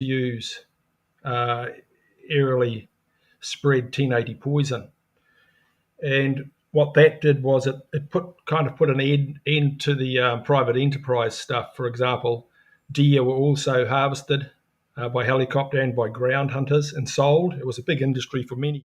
use uh, aerially spread 1080 poison. And what that did was it put an end to the private enterprise stuff. For example, deer were also harvested by helicopter and by ground hunters and sold. It was a big industry for many.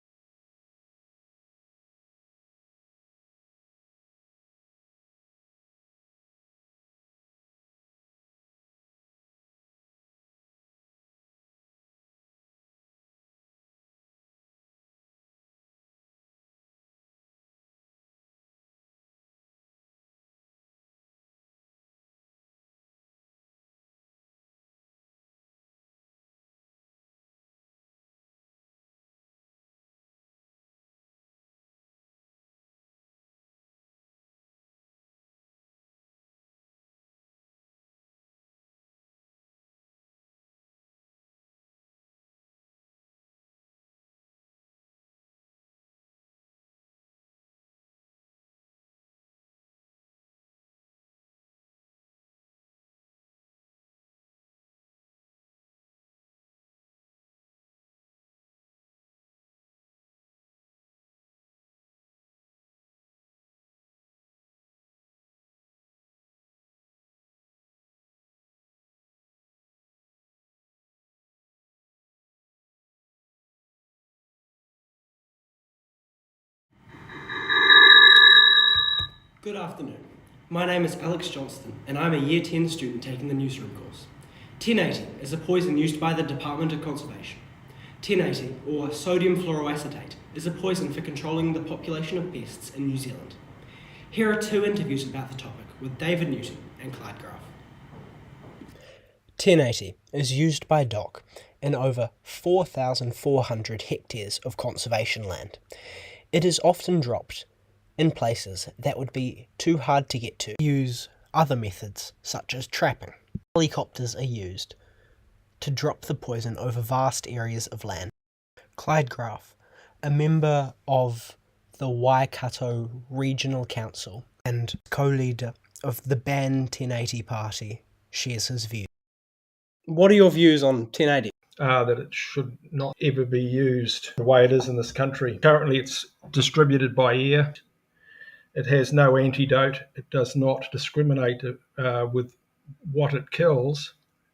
Good afternoon. My name is Alex Johnston and I'm a Year 10 student taking the Newsroom course. 1080 is a poison used by the Department of Conservation. 1080, or sodium fluoroacetate, is a poison for controlling the population of pests in New Zealand. Here are two interviews about the topic with David Newton and Clyde Graf. 1080 is used by DOC in over 4,400 hectares of conservation land. It is often dropped in places that would be too hard to get to. Use other methods such as trapping. Helicopters are used to drop the poison over vast areas of land. Clyde Graf, a member of the Waikato Regional Council and co-leader of the Ban 1080 Party, shares his view. What are your views on 1080? That it should not ever be used the way it is in this country. Currently, it's distributed by air. It has no antidote. It does not discriminate with what it kills.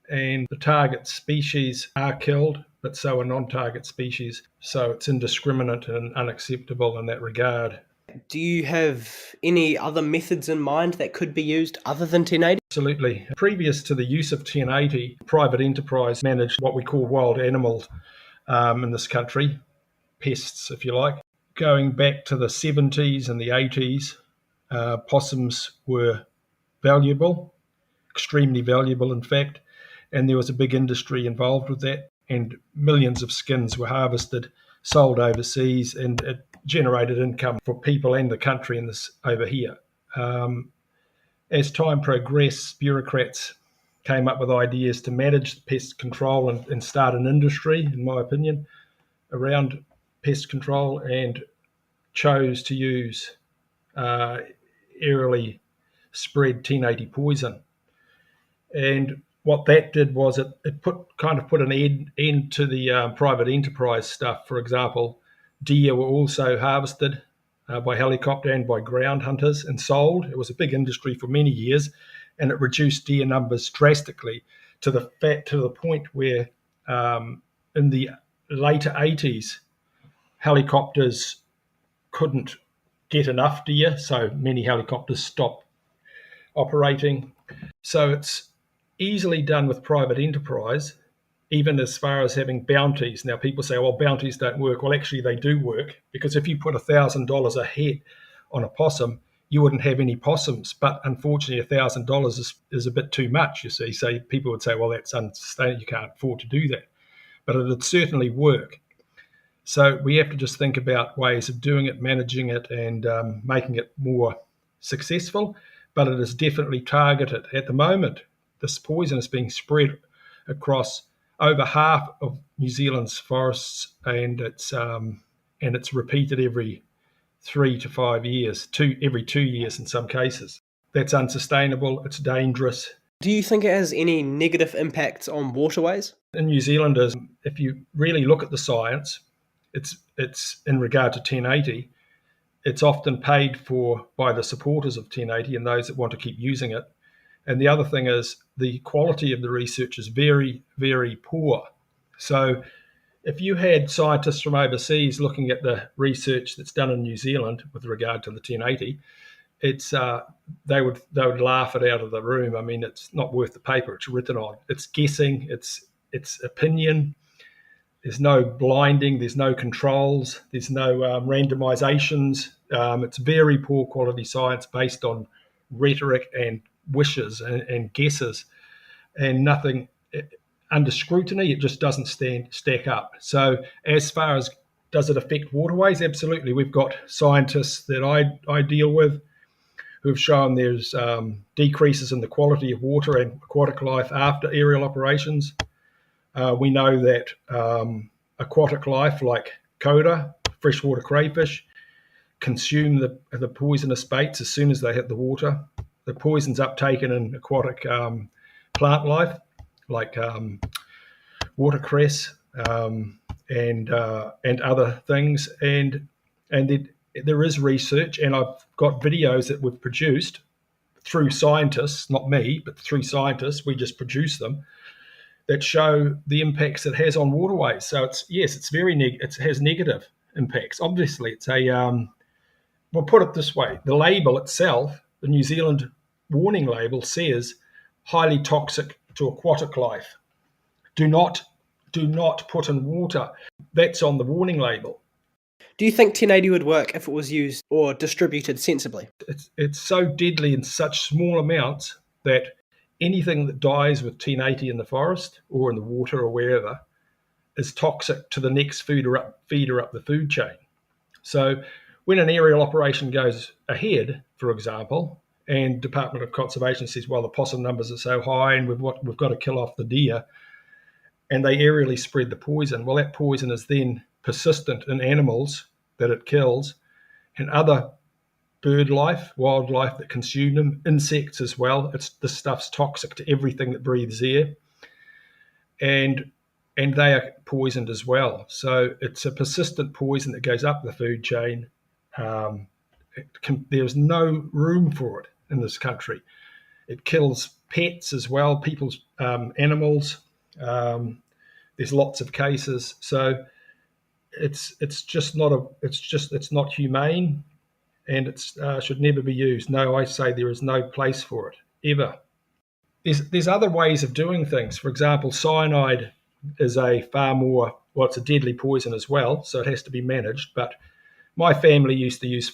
And the target species are killed, but so are non-target species. So it's indiscriminate and unacceptable in that regard. Do you have any other methods in mind that could be used other than 1080? Absolutely. Previous to the use of 1080, private enterprise managed what we call wild animals in this country, pests, if you like. Going back to the 70s and the 80s, possums were valuable, extremely valuable, in fact, and there was a big industry involved with that, and millions of skins were harvested, sold overseas, and it generated income for people and the country in this over here. As time progressed, bureaucrats came up with ideas to manage pest control and start an industry, in my opinion, around pest control, and chose to use aerially spread 1080 poison. And what that did was it put an end to the private enterprise stuff. For example, deer were also harvested by helicopter and by ground hunters and sold. It was a big industry for many years, and it reduced deer numbers drastically to the point where in the later 80s, helicopters couldn't get enough deer, so many helicopters stopped operating. So it's easily done with private enterprise, even as far as having bounties. Now, people say, well, bounties don't work. Well, actually, they do work, because if you put $1,000 a head on a possum, you wouldn't have any possums. But unfortunately, $1,000 is a bit too much, you see. So people would say, well, that's unsustainable. You can't afford to do that. But it would certainly work. So we have to just think about ways of doing it, managing it, and making it more successful. But it is definitely targeted. At the moment, this poison is being spread across over half of New Zealand's forests, and it's repeated every 3 to 5 years, every 2 years in some cases. That's unsustainable. It's dangerous. Do you think it has any negative impacts on waterways? In New Zealand, is if you really look at the science, it's in regard to 1080. It's often paid for by the supporters of 1080 and those that want to keep using it. And the other thing is the quality of the research is very, very poor. So if you had scientists from overseas looking at the research that's done in New Zealand with regard to the 1080, it's they would laugh it out of the room. I mean, it's not worth the paper it's written on. It's guessing. It's opinion. There's no blinding. There's no controls. There's no randomizations. It's very poor quality science based on rhetoric and wishes and guesses, and nothing under scrutiny. It just doesn't stack up. So as far as does it affect waterways? Absolutely. We've got scientists that I deal with who've shown there's decreases in the quality of water and aquatic life after aerial operations. We know that aquatic life like coda, freshwater crayfish, consume the poisonous baits as soon as they hit the water. The poison's uptaken in aquatic plant life like watercress and other things. And there is research, and I've got videos that we've produced through scientists, not me, but through scientists. We just produce them that show the impacts it has on waterways. So it's very it has negative impacts. Obviously, it's we'll put it this way: the label itself, the New Zealand warning label, says highly toxic to aquatic life. Do not put in water. That's on the warning label. Do you think 1080 would work if it was used or distributed sensibly? It's so deadly in such small amounts that anything that dies with 1080 in the forest or in the water or wherever is toxic to the next feeder up the food chain. So when an aerial operation goes ahead, for example, and Department of Conservation says, well, the possum numbers are so high and we've got to kill off the deer, and they aerially spread the poison, well, that poison is then persistent in animals that it kills and other bird life, wildlife that consume them, insects as well. This stuff's toxic to everything that breathes air, and they are poisoned as well. So it's a persistent poison that goes up the food chain. There's no room for it in this country. It kills pets as well, people's animals. There's lots of cases. So it's not humane, and it should never be used. No, I say there is no place for it ever. There's other ways of doing things. For example, cyanide is it's a deadly poison as well, so it has to be managed. But my family used to use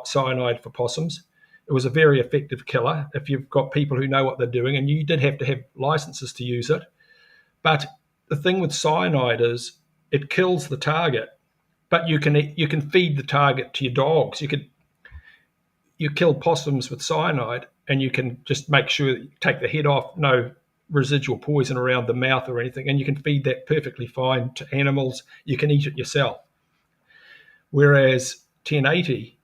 cyanide for possums. It was a very effective killer if you've got people who know what they're doing, and you did have to have licenses to use it. But the thing with cyanide is it kills the target, but you can feed the target to your dogs. You kill possums with cyanide, and you can just make sure that you take the head off, no residual poison around the mouth or anything, and you can feed that perfectly fine to animals. You can eat it yourself. Whereas 1080,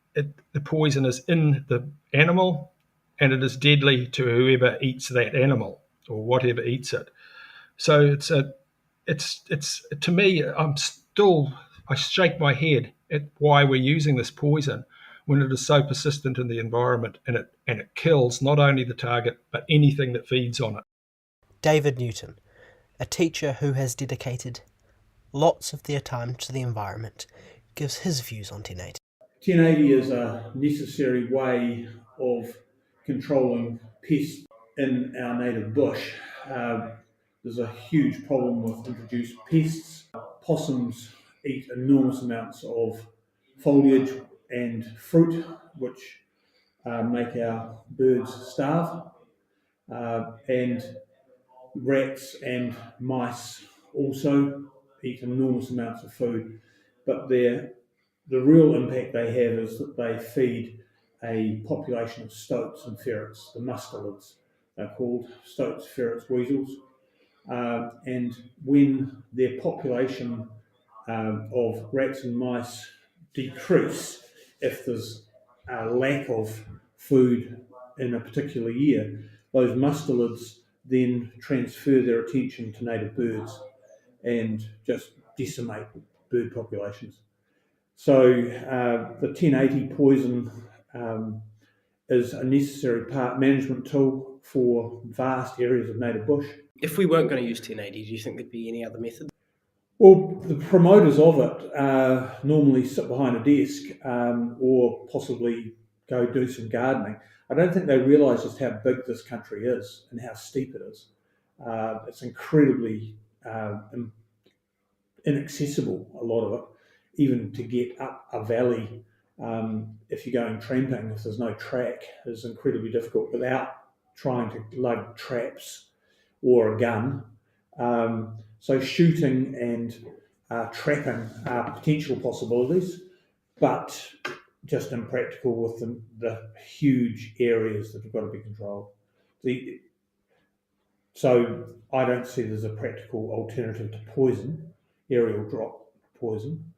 the poison is in the animal, and it is deadly to whoever eats that animal or whatever eats it. So it's to me, I shake my head at why we're using this poison when it is so persistent in the environment, and it kills not only the target but anything that feeds on it. David Newton, a teacher who has dedicated lots of their time to the environment, gives his views on 1080. 1080 is a necessary way of controlling pests in our native bush. There's a huge problem with introduced pests. Possums eat enormous amounts of foliage and fruit, which make our birds starve. And rats and mice also eat enormous amounts of food. But the real impact they have is that they feed a population of stoats and ferrets, the mustelids. They're called stoats, ferrets, weasels. And when their population of rats and mice decrease, if there's a lack of food in a particular year, those mustelids then transfer their attention to native birds. and just decimate bird populations. So the 1080 poison is a necessary management tool for vast areas of native bush. If we weren't going to use 1080, do you think there'd be any other method? Well, the promoters of it normally sit behind a desk or possibly go do some gardening. I don't think they realise just how big this country is and how steep it is. It's incredibly inaccessible, a lot of it, even to get up a valley. If you're going tramping, if there's no track, it's incredibly difficult without trying to lug traps or a gun. So shooting and trapping are potential possibilities, but just impractical with the huge areas that have got to be controlled. So I don't see there's a practical alternative to poison, aerial drop poison.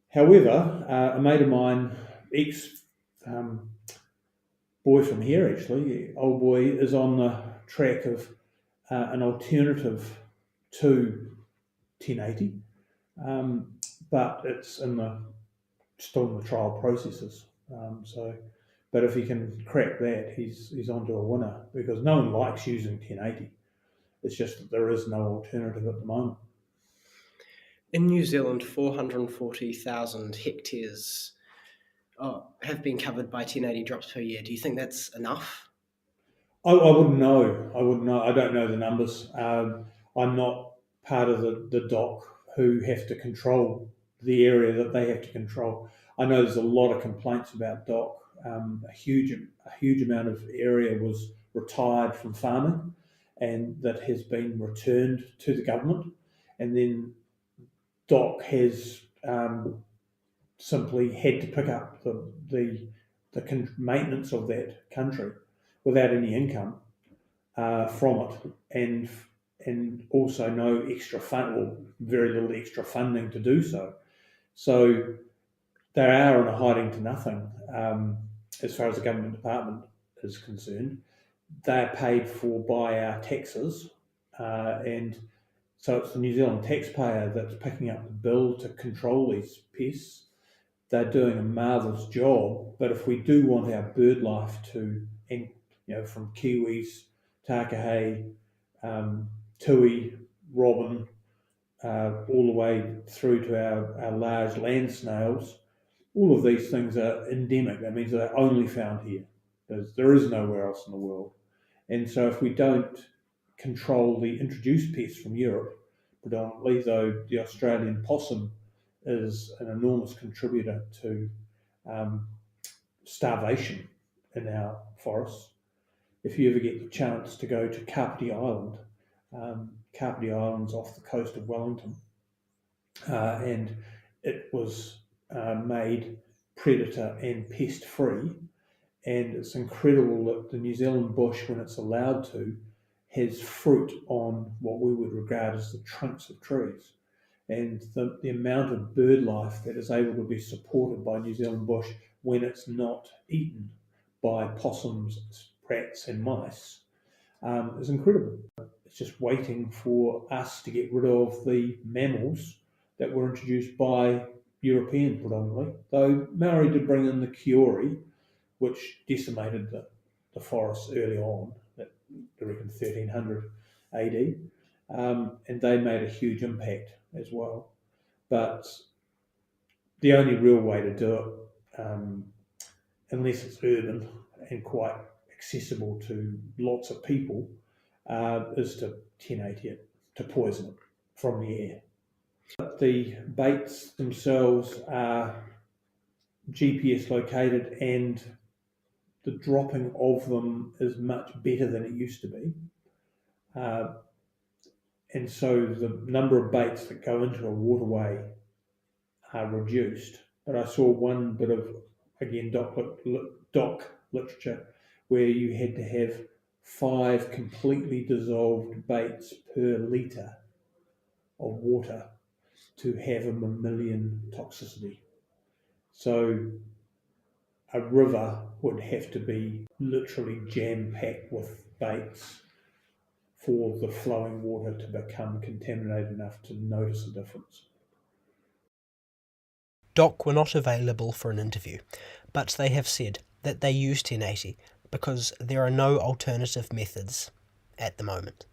However, a mate of mine, boy from here actually, old boy, is on the track of an alternative to 1080, but it's still in the trial processes. But if he can crack that, he's onto a winner, because no one likes using 1080. It's just that there is no alternative at the moment. In New Zealand, 440,000 hectares have been covered by 1080 drops per year. Do you think that's enough? I wouldn't know. I don't know the numbers. I'm not part of the DOC who have to control the area that they have to control. I know there's a lot of complaints about DOC. A huge amount of area was retired from farming, and that has been returned to the government, and then DOC has simply had to pick up the maintenance of that country without any income from it, and also no extra fund, or very little extra funding to do so. So they are in a hiding to nothing as far as the government department is concerned. They are paid for by our taxes, and so it's the New Zealand taxpayer that's picking up the bill to control these pests. They're doing a marvellous job, but if we do want our bird life to, from kiwis, takahe, tui, robin, all the way through to our large land snails, all of these things are endemic. That means they're only found here. There is nowhere else in the world. And so if we don't control the introduced pests from Europe, predominantly, though the Australian possum is an enormous contributor to starvation in our forests. If you ever get the chance to go to Kapiti Island, Kapiti Island's off the coast of Wellington, and it was made predator and pest free, and it's incredible that the New Zealand bush, when it's allowed to, has fruit on what we would regard as the trunks of trees. And the amount of bird life that is able to be supported by New Zealand bush when it's not eaten by possums, rats and mice is incredible. It's just waiting for us to get rid of the mammals that were introduced by Europeans predominantly, though Maori did bring in the Kiori, which decimated the forests early on, I reckon 1300 AD, and they made a huge impact as well. But the only real way to do it, unless it's urban and quite accessible to lots of people, is to 1080 it, to poison it from the air. The baits themselves are GPS located, and the dropping of them is much better than it used to be. And so the number of baits that go into a waterway are reduced. But I saw one bit of, again, doc literature where you had to have 5 completely dissolved baits per litre of water to have a mammalian toxicity. So a river would have to be literally jam-packed with baits for the flowing water to become contaminated enough to notice a difference. Doc were not available for an interview, but they have said that they use 1080 because there are no alternative methods at the moment.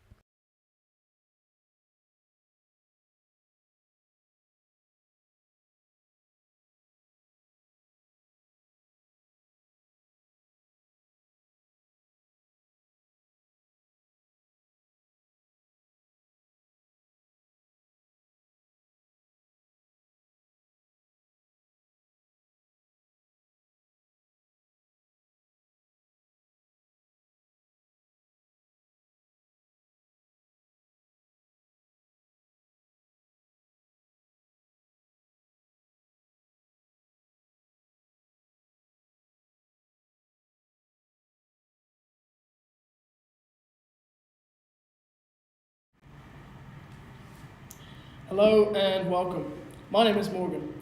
Hello and welcome. My name is Morgan,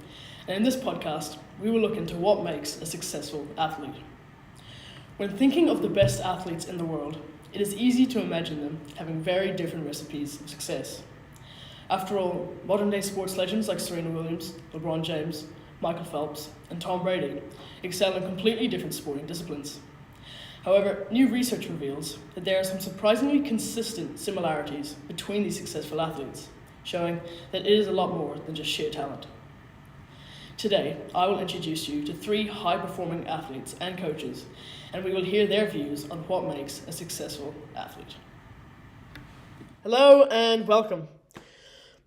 and in this podcast, we will look into what makes a successful athlete. When thinking of the best athletes in the world, it is easy to imagine them having very different recipes of success. After all, modern-day sports legends like Serena Williams, LeBron James, Michael Phelps, and Tom Brady excel in completely different sporting disciplines. However, new research reveals that there are some surprisingly consistent similarities between these successful athletes, showing that it is a lot more than just sheer talent. Today, I will introduce you to 3 high-performing athletes and coaches, and we will hear their views on what makes a successful athlete. Hello and welcome.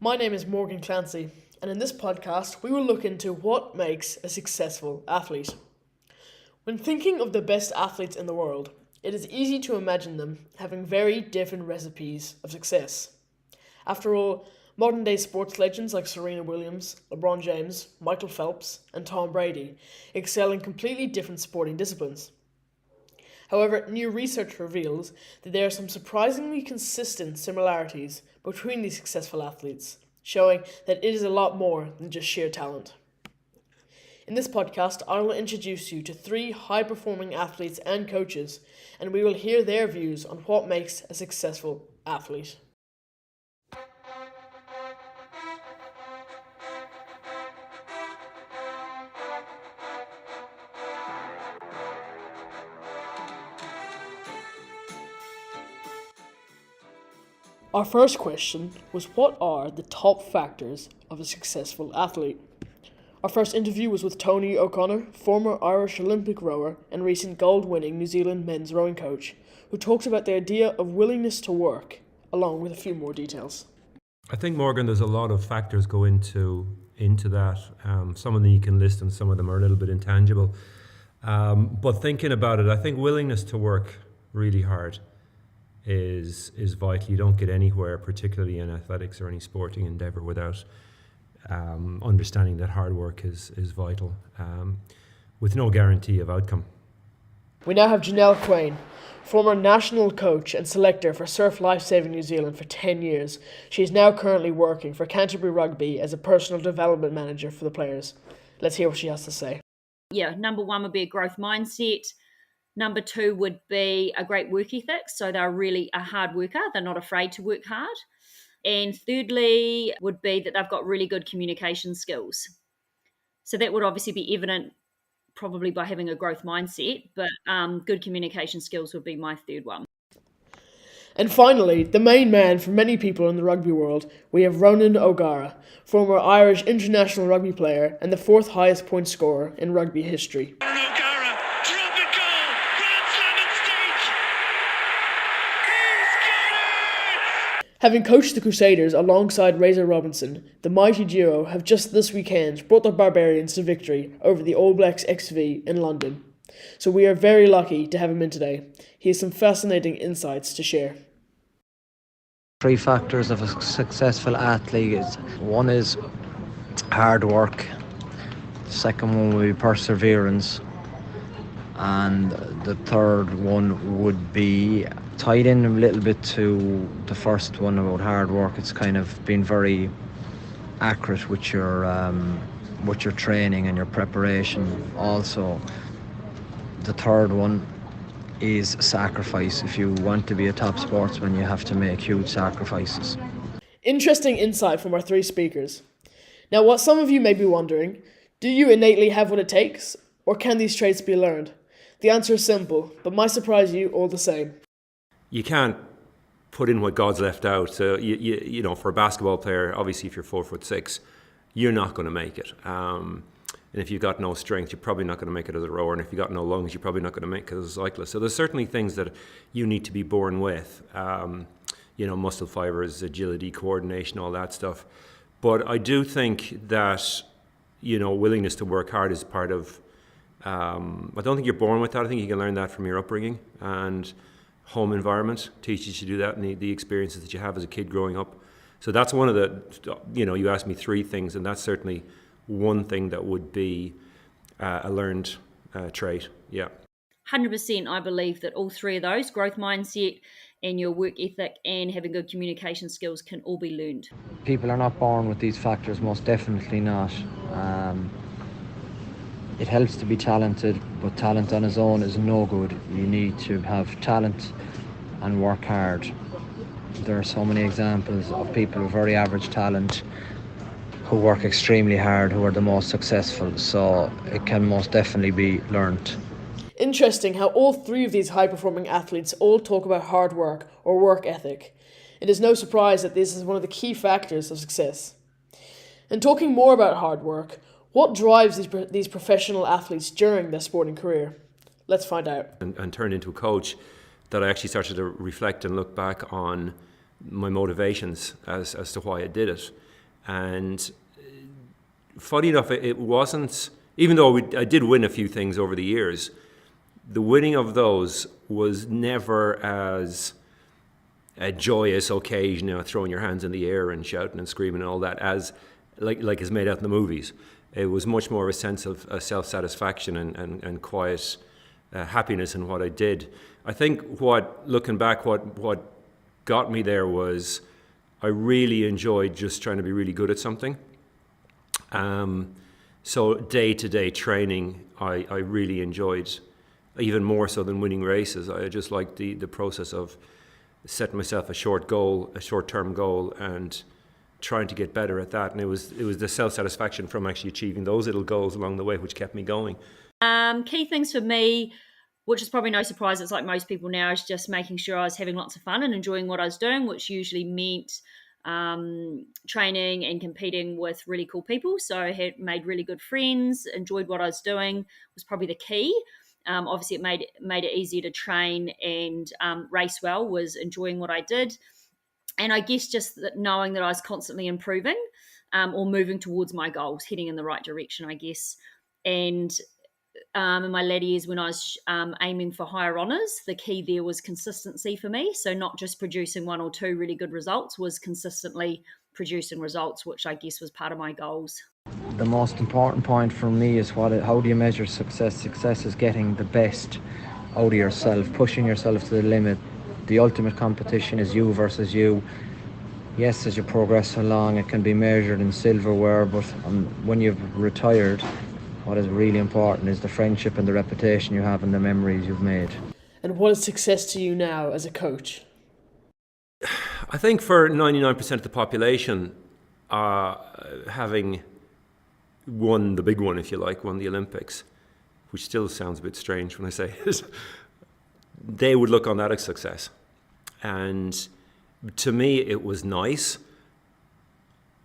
My name is Morgan Clancy, and in this podcast, we will look into what makes a successful athlete. When thinking of the best athletes in the world, it is easy to imagine them having very different recipes of success. After all, modern-day sports legends like Serena Williams, LeBron James, Michael Phelps, and Tom Brady excel in completely different sporting disciplines. However, new research reveals that there are some surprisingly consistent similarities between these successful athletes, showing that it is a lot more than just sheer talent. In this podcast, I will introduce you to 3 high-performing athletes and coaches, and we will hear their views on what makes a successful athlete. Our first question was, what are the top factors of a successful athlete? Our first interview was with Tony O'Connor, former Irish Olympic rower and recent gold-winning New Zealand men's rowing coach, who talks about the idea of willingness to work, along with a few more details. I think, Morgan, there's a lot of factors go into that. Some of them you can list and some of them are a little bit intangible. But thinking about it, I think willingness to work really hard is vital. You don't get anywhere, particularly in athletics or any sporting endeavour, without understanding that hard work is vital, with no guarantee of outcome. We now have Janelle Quain, former national coach and selector for Surf Lifesaving New Zealand for 10 years. She is now currently working for Canterbury Rugby as a personal development manager for the players. Let's hear what she has to say. Yeah, number 1 would be a growth mindset. Number 2 would be a great work ethic. So they're really a hard worker. They're not afraid to work hard. And thirdly would be that they've got really good communication skills. So that would obviously be evident probably by having a growth mindset, but good communication skills would be my third one. And finally, the main man for many people in the rugby world, we have Ronan O'Gara, former Irish international rugby player and the 4th highest point scorer in rugby history. Having coached the Crusaders alongside Razor Robinson, the mighty duo have just this weekend brought the Barbarians to victory over the All Blacks XV in London. So we are very lucky to have him in today. He has some fascinating insights to share. 3 factors of a successful athlete. One is hard work. The second one would be perseverance. And the third one would be tied in a little bit to the first one about hard work. It's kind of been very accurate with your training and your preparation. Also, the third one is sacrifice. If you want to be a top sportsman, you have to make huge sacrifices. Interesting insight from our three speakers. Now, what some of you may be wondering, do you innately have what it takes, or can these traits be learned? The answer is simple, but might surprise you all the same. You can't put in what God's left out. So, you know, for a basketball player, obviously if you're 4'6", you're not going to make it. And if you've got no strength, you're probably not going to make it as a rower. And if you've got no lungs, you're probably not going to make it as a cyclist. So there's certainly things that you need to be born with. You know, muscle fibers, agility, coordination, all that stuff. But I do think that, you know, willingness to work hard is part of, I don't think you're born with that. I think you can learn that from your upbringing, and home environment teaches you to do that, and the experiences that you have as a kid growing up. So that's one of the, you know, you asked me three things, and that's certainly one thing that would be a learned trait, yeah. 100%, I believe that all three of those, growth mindset and your work ethic and having good communication skills, can all be learned. People are not born with these factors, most definitely not. It helps to be talented, but talent on its own is no good. You need to have talent and work hard. There are so many examples of people with very average talent who work extremely hard, who are the most successful, so it can most definitely be learnt. Interesting how all three of these high-performing athletes all talk about hard work or work ethic. It is no surprise that this is one of the key factors of success. And talking more about hard work, what drives these professional athletes during their sporting career? Let's find out. And turned into a coach, that I actually started to reflect and look back on my motivations as to why I did it. And funny enough, it wasn't, even though I did win a few things over the years, the winning of those was never as a joyous occasion, you know, throwing your hands in the air and shouting and screaming and all that, as like is made out in the movies. It was much more of a sense of self-satisfaction and quiet happiness in what I did. I think looking back, what got me there was I really enjoyed just trying to be really good at something. So day-to-day training, I really enjoyed, even more so than winning races. I just liked the process of setting myself a short-term goal, and trying to get better at that. And it was the self-satisfaction from actually achieving those little goals along the way which kept me going. Key things for me, which is probably no surprise, it's like most people now, is just making sure I was having lots of fun and enjoying what I was doing, which usually meant training and competing with really cool people. So I had made really good friends, enjoyed what I was doing was probably the key. Obviously, it made it easier to train and race well, was enjoying what I did. And I guess just that knowing that I was constantly improving or moving towards my goals, heading in the right direction, I guess. And in my latter years, when I was aiming for higher honours, the key there was consistency for me. So not just producing one or two really good results, was consistently producing results, which I guess was part of my goals. The most important point for me is how do you measure success? Success is getting the best out of yourself, pushing yourself to the limit. The ultimate competition is you versus you. Yes, as you progress along, it can be measured in silverware, but when you've retired, what is really important is the friendship and the reputation you have and the memories you've made. And what is success to you now as a coach? I think for 99% of the population, having won the big one, if you like, won the Olympics, which still sounds a bit strange when I say it, they would look on that as success. And to me, it was nice,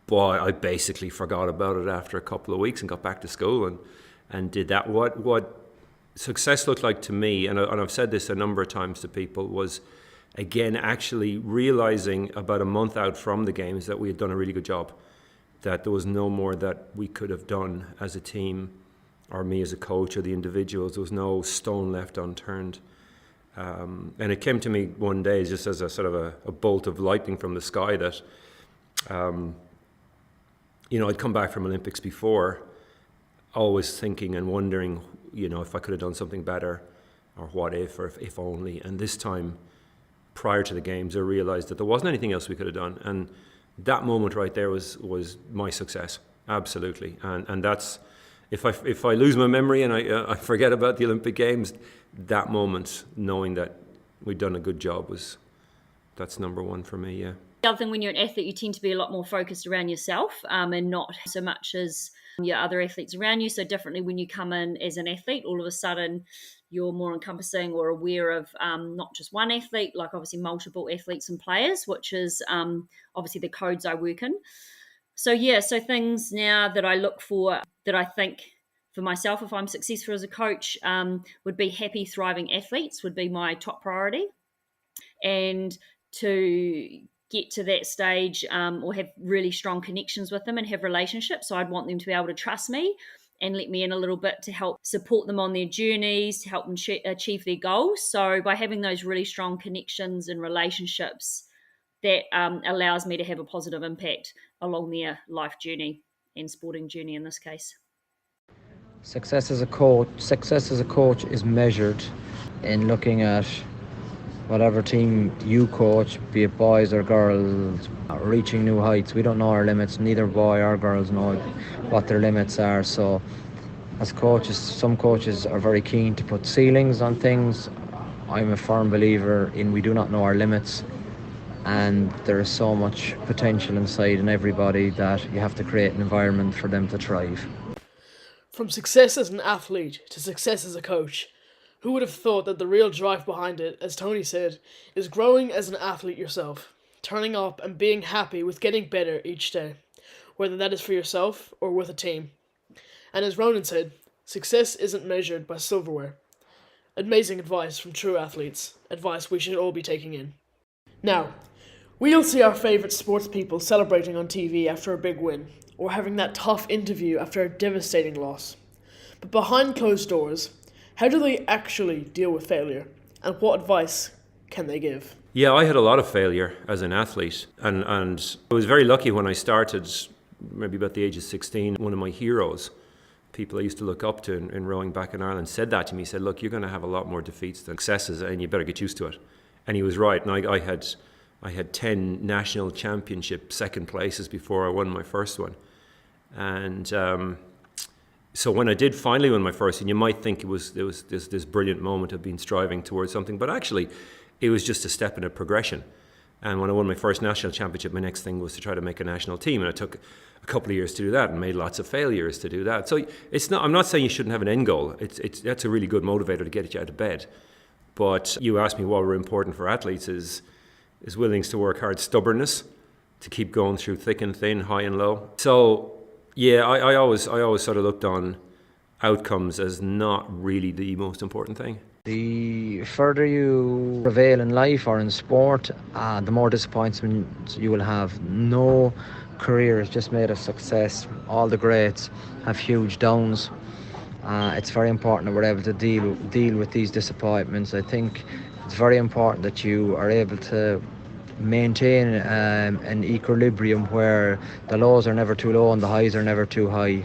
but I basically forgot about it after a couple of weeks and got back to school and did that. What success looked like to me, and I've said this a number of times to people, was, again, actually realizing about a month out from the games that we had done a really good job, that there was no more that we could have done as a team, or me as a coach, or the individuals. There was no stone left unturned. And it came to me one day just as a sort of a bolt of lightning from the sky that, you know, I'd come back from Olympics before, always thinking and wondering, you know, if I could have done something better, or what if, or if only. And this time, prior to the games, I realized that there wasn't anything else we could have done. And that moment right there was my success, absolutely. And that's if I lose my memory and I forget about the Olympic Games, that moment, knowing that we'd done a good job, that's number one for me. Yeah. The other thing, when you're an athlete, you tend to be a lot more focused around yourself, and not so much as your other athletes around you. So differently, when you come in as an athlete, all of a sudden you're more encompassing or aware of not just one athlete, like obviously multiple athletes and players, which is obviously the codes I work in. So yeah, so things now that I look for, that I think for myself, if I'm successful as a coach, would be happy, thriving athletes would be my top priority. And to get to that stage, or have really strong connections with them and have relationships. So I'd want them to be able to trust me and let me in a little bit to help support them on their journeys, to help them achieve their goals. So by having those really strong connections and relationships, that allows me to have a positive impact along their life journey and sporting journey in this case. Success as a coach is measured in looking at whatever team you coach, be it boys or girls, reaching new heights. We don't know our limits. Neither boy or girls know what their limits are. So as coaches, some coaches are very keen to put ceilings on things. I'm a firm believer in we do not know our limits, and there is so much potential inside in everybody that you have to create an environment for them to thrive. From success as an athlete to success as a coach, who would have thought that the real drive behind it, as Tony said, is growing as an athlete yourself, turning up and being happy with getting better each day, whether that is for yourself or with a team. And as Ronan said, success isn't measured by silverware. Amazing advice from true athletes, advice we should all be taking in. Now, we'll see our favourite sports people celebrating on TV after a big win, or having that tough interview after a devastating loss. But behind closed doors, how do they actually deal with failure, and what advice can they give? Yeah, I had a lot of failure as an athlete, and I was very lucky when I started, maybe about the age of 16. One of my heroes, people I used to look up to in rowing back in Ireland, said that to me. He said, look, you're going to have a lot more defeats than successes, and you better get used to it. And he was right, and I had 10 national championship second places before I won my first one. And so when I did finally win my first, and you might think there was this brilliant moment of being striving towards something, but actually it was just a step in a progression. And when I won my first national championship, my next thing was to try to make a national team, and it took a couple of years to do that, and made lots of failures to do that. So it's not. I'm not saying you shouldn't have an end goal. That's a really good motivator to get you out of bed. But you asked me what were important for athletes is willingness to work hard, stubbornness, to keep going through thick and thin, high and low. So yeah, I always sort of looked on outcomes as not really the most important thing. The further you prevail in life or in sport, the more disappointments you will have. No career is just made of success. All the greats have huge downs. It's very important that we're able to deal with these disappointments. I think it's very important that you are able to maintain an equilibrium where the lows are never too low and the highs are never too high.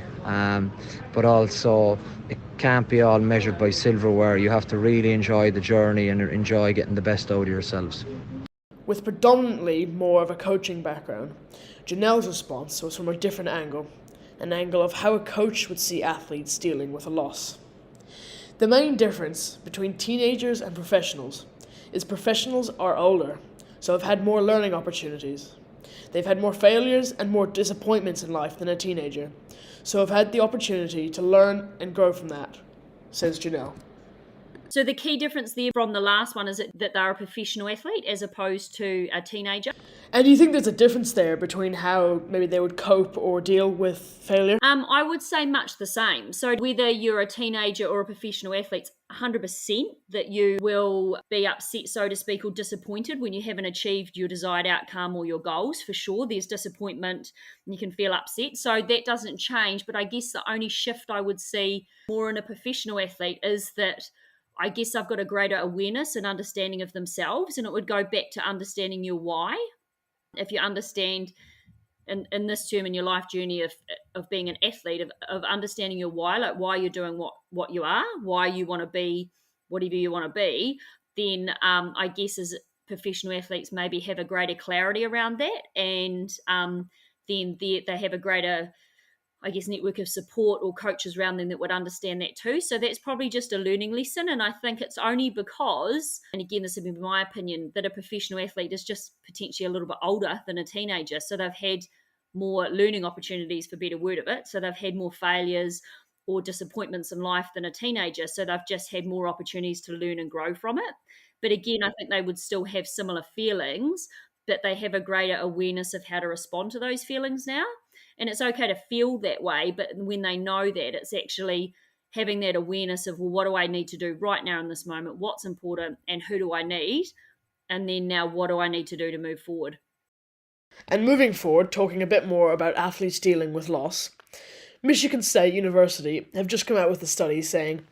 But also, it can't be all measured by silverware. You have to really enjoy the journey and enjoy getting the best out of yourselves. With predominantly more of a coaching background, Janelle's response was from a different angle, an angle of how a coach would see athletes dealing with a loss. The main difference between teenagers and professionals is professionals are older, so have had more learning opportunities. They've had more failures and more disappointments in life than a teenager, so have had the opportunity to learn and grow from that, says Janelle. So the key difference there from the last one is that they're a professional athlete as opposed to a teenager. And do you think there's a difference there between how maybe they would cope or deal with failure? I would say much the same. So whether you're a teenager or a professional athlete, 100% that you will be upset, so to speak, or disappointed when you haven't achieved your desired outcome or your goals. For sure, there's disappointment and you can feel upset. So that doesn't change. But I guess the only shift I would see more in a professional athlete is that I guess I've got a greater awareness and understanding of themselves, and it would go back to understanding your why. If you understand in this term in your life journey of being an athlete, of understanding your why, like why you're doing what you are, why you want to be whatever you want to be, then I guess as professional athletes maybe have a greater clarity around that, and then they have a greater, network of support or coaches around them that would understand that too. So that's probably just a learning lesson. And I think it's only because, and again, this would be my opinion, that a professional athlete is just potentially a little bit older than a teenager. So they've had more learning opportunities, for better word of it. So they've had more failures or disappointments in life than a teenager. So they've just had more opportunities to learn and grow from it. But again, I think they would still have similar feelings, but they have a greater awareness of how to respond to those feelings now. And it's okay to feel that way, but when they know that, it's actually having that awareness of, well, what do I need to do right now in this moment? What's important and who do I need? And then now, what do I need to do to move forward? And moving forward, talking a bit more about athletes dealing with loss, Michigan State University have just come out with a study saying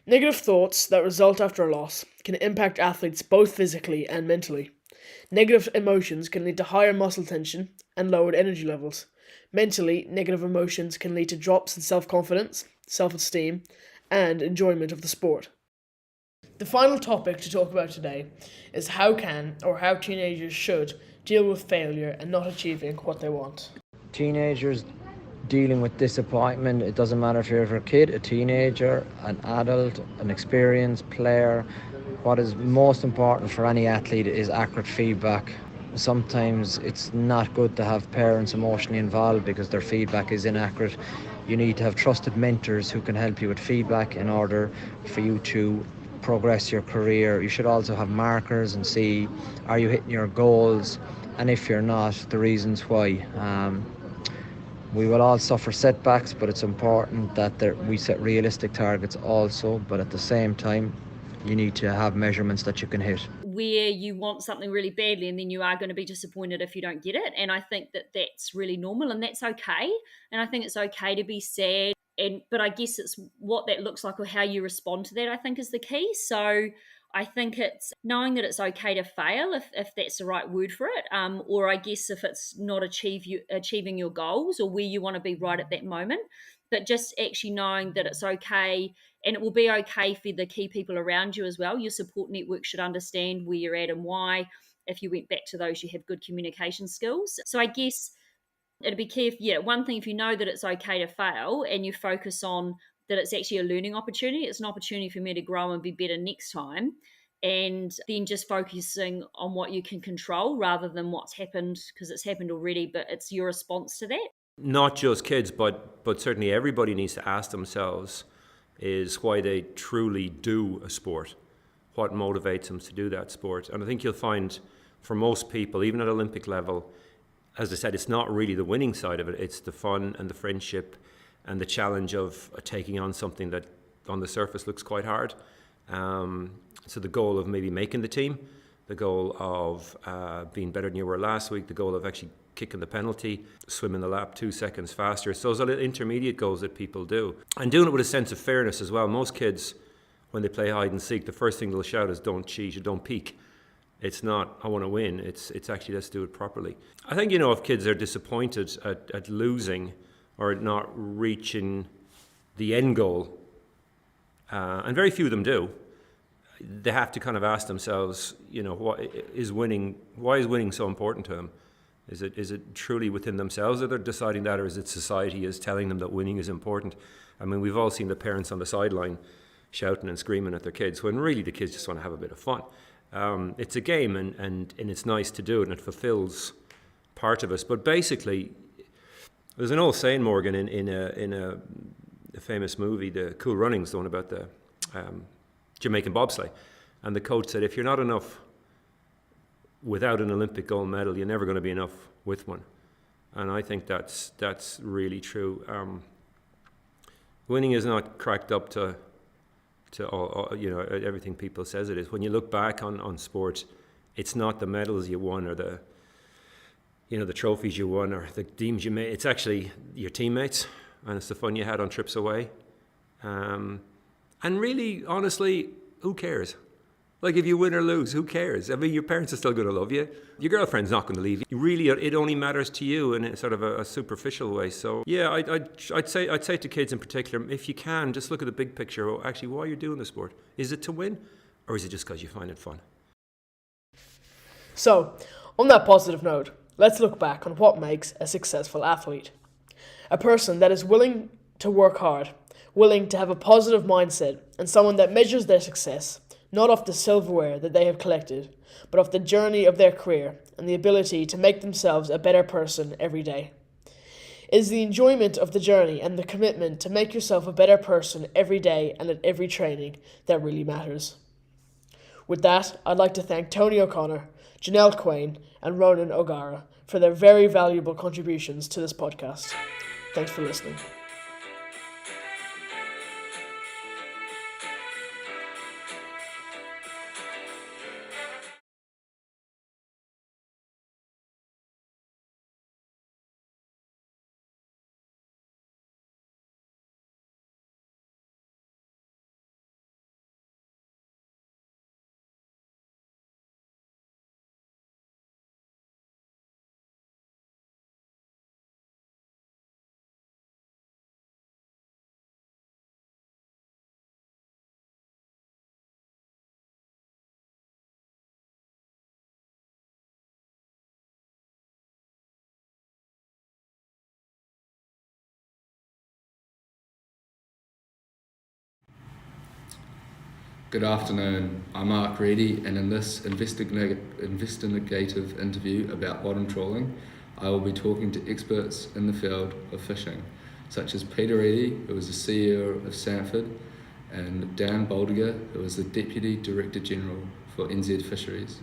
negative thoughts that result after a loss can impact athletes both physically and mentally. Negative emotions can lead to higher muscle tension and lowered energy levels. Mentally, negative emotions can lead to drops in self-confidence, self-esteem, and enjoyment of the sport. The final topic to talk about today is how teenagers should deal with failure and not achieving what they want. Teenagers dealing with disappointment, it doesn't matter if you're a kid, a teenager, an adult, an experienced player. What is most important for any athlete is accurate feedback. Sometimes it's not good to have parents emotionally involved because their feedback is inaccurate. You need to have trusted mentors who can help you with feedback in order for you to progress your career. You should also have markers and see, are you hitting your goals? And if you're not, the reasons why. We will all suffer setbacks, but it's important that we set realistic targets also, but at the same time, you need to have measurements that you can hit. Where you want something really badly and then you are going to be disappointed if you don't get it. And I think that that's really normal and that's okay. And I think it's okay to be sad. But I guess it's what that looks like or how you respond to that, I think, is the key. So I think it's knowing that it's okay to fail, if that's the right word for it, or I guess if it's not achieving your goals or where you want to be right at that moment, but just actually knowing that it's okay, and it will be okay for the key people around you as well. Your support network should understand where you're at and why. If you went back to those, you have good communication skills. So I guess it'd be key one thing, if you know that it's okay to fail and you focus on that it's actually a learning opportunity, it's an opportunity for me to grow and be better next time, and then just focusing on what you can control rather than what's happened, because it's happened already, but it's your response to that. Not just kids, but certainly everybody needs to ask themselves is why they truly do a sport, what motivates them to do that sport. And I think you'll find for most people, even at Olympic level, as I said, it's not really the winning side of it, it's the fun and the friendship and the challenge of taking on something that on the surface looks quite hard. So the goal of maybe making the team, the goal of being better than you were last week, the goal of actually kicking the penalty, swimming the lap 2 seconds faster. So those are the intermediate goals that people do. And doing it with a sense of fairness as well. Most kids, when they play hide and seek, the first thing they'll shout is don't cheat or don't peek. It's not, I want to win. It's actually, let's do it properly. I think, if kids are disappointed at losing or at not reaching the end goal, and very few of them do, they have to kind of ask themselves, why is winning so important to them? Is it truly within themselves that they're deciding that, or is it society is telling them that winning is important? I mean, we've all seen the parents on the sideline shouting and screaming at their kids, when really the kids just want to have a bit of fun. It's a game, and it's nice to do it, and it fulfills part of us. But basically, there's an old saying, Morgan, in a famous movie, the Cool Runnings, the one about the Jamaican bobsleigh, and the coach said, if you're not enough without an Olympic gold medal, you're never going to be enough with one. And I think that's really true. Winning is not cracked up to all, everything people says it is. When you look back on sport, it's not the medals you won or the trophies you won or the teams you made. It's actually your teammates, and it's the fun you had on trips away. And really, honestly, who cares? Like, if you win or lose, who cares? I mean, your parents are still going to love you. Your girlfriend's not going to leave you. Really, it only matters to you in a sort of a superficial way. So, yeah, I'd say to kids in particular, if you can, just look at the big picture. Oh, actually, why you're doing the sport. Is it to win, or is it just because you find it fun? So, on that positive note, let's look back on what makes a successful athlete. A person that is willing to work hard, willing to have a positive mindset, and someone that measures their success not off the silverware that they have collected, but off the journey of their career and the ability to make themselves a better person every day. It is the enjoyment of the journey and the commitment to make yourself a better person every day and at every training that really matters. With that, I'd like to thank Tony O'Connor, Janelle Quain, and Ronan O'Gara for their very valuable contributions to this podcast. Thanks for listening. Good afternoon, I'm Mark Reedy, and in this investigative interview about bottom trawling, I will be talking to experts in the field of fishing, such as Peter Reedy, who is the CEO of Sanford, and Dan Boldiger, who is the Deputy Director General for NZ Fisheries.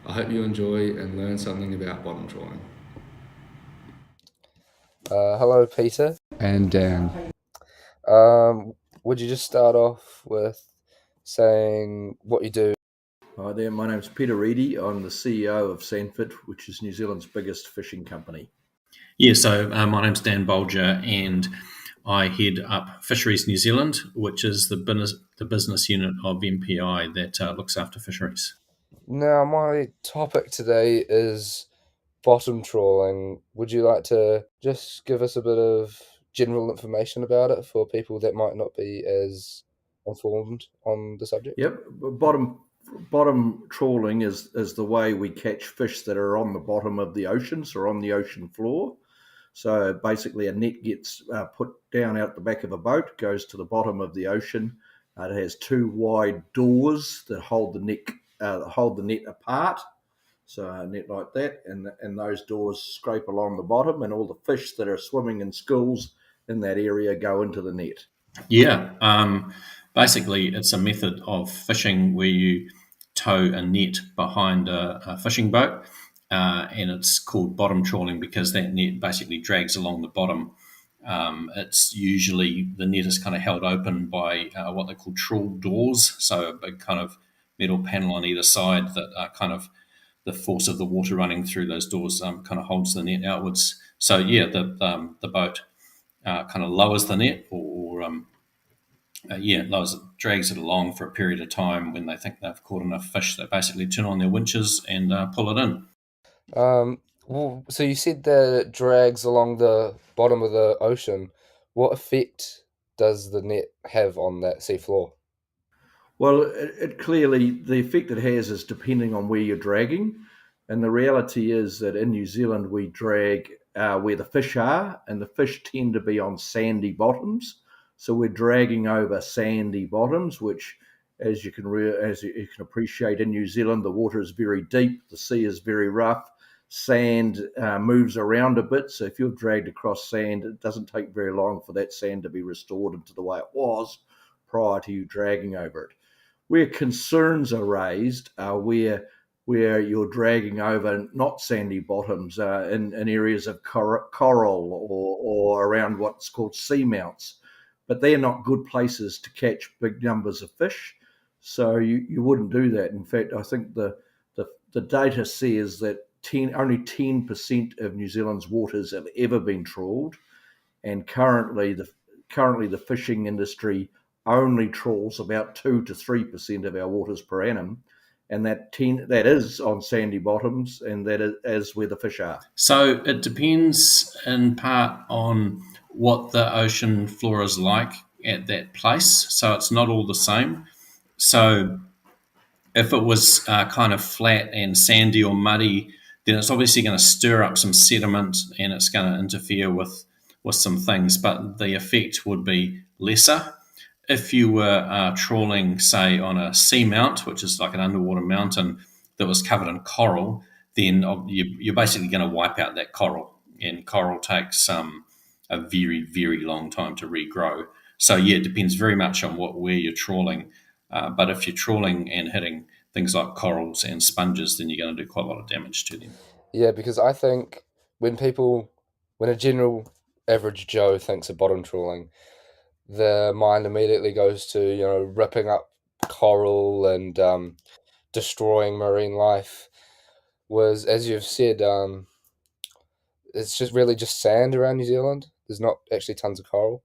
I hope you enjoy and learn something about bottom trawling. Hello, Peter. And Dan. Would you just start off with saying what you do? Hi there, my name's Peter Reedy. I'm the CEO of Sanford, which is New Zealand's biggest fishing company. So my name's Dan Bolger, and I head up Fisheries New Zealand, which is the business unit of MPI that looks after fisheries. Now, my topic today is bottom trawling. Would you like to just give us a bit of general information about it for people that might not be as informed on the subject? Yep, bottom trawling is the way we catch fish that are on the bottom of the oceans or on the ocean floor. So basically a net gets put down out the back of a boat, goes to the bottom of the ocean. It has two wide doors that hold the net apart. So a net like that, and those doors scrape along the bottom, and all the fish that are swimming in schools in that area go into the net. Basically, it's a method of fishing where you tow a net behind a fishing boat, and it's called bottom trawling because that net basically drags along the bottom. It's usually the net is kind of held open by what they call trawl doors, so a big kind of metal panel on either side that are kind of the force of the water running through those doors kind of holds the net outwards. So the boat kind of lowers the net drags it along for a period of time. When they think they've caught enough fish, they basically turn on their winches and pull it in. So you said that it drags along the bottom of the ocean. What effect does the net have on that seafloor? Well, it clearly, the effect it has is depending on where you're dragging. And the reality is that in New Zealand, we drag where the fish are, and the fish tend to be on sandy bottoms. So we're dragging over sandy bottoms, which, as you can appreciate, in New Zealand, the water is very deep, the sea is very rough, sand moves around a bit. So if you're dragged across sand, it doesn't take very long for that sand to be restored into the way it was prior to you dragging over it. Where concerns are raised are where you're dragging over not sandy bottoms in areas of coral or around what's called seamounts. But they're not good places to catch big numbers of fish. So you wouldn't do that. In fact, I think the data says that only 10% of New Zealand's waters have ever been trawled. And currently the fishing industry only trawls about 2 to 3% of our waters per annum, and that is on sandy bottoms, and that is where the fish are. So it depends in part on what the ocean floor is like at that place. So it's not all the same. So if it was kind of flat and sandy or muddy, then it's obviously going to stir up some sediment, and it's going to interfere with with some things, but the effect would be lesser. If you were trawling, say, on a seamount, which is like an underwater mountain that was covered in coral, then you're basically going to wipe out that coral. And coral takes a very, very long time to regrow. So, yeah, it depends very much on where you're trawling. But if you're trawling and hitting things like corals and sponges, then you're going to do quite a lot of damage to them. Yeah, because I think when a general average Joe thinks of bottom trawling, their mind immediately goes to, ripping up coral and destroying marine life. Was, as you've said, it's just really just sand around New Zealand. There's not actually tons of coral.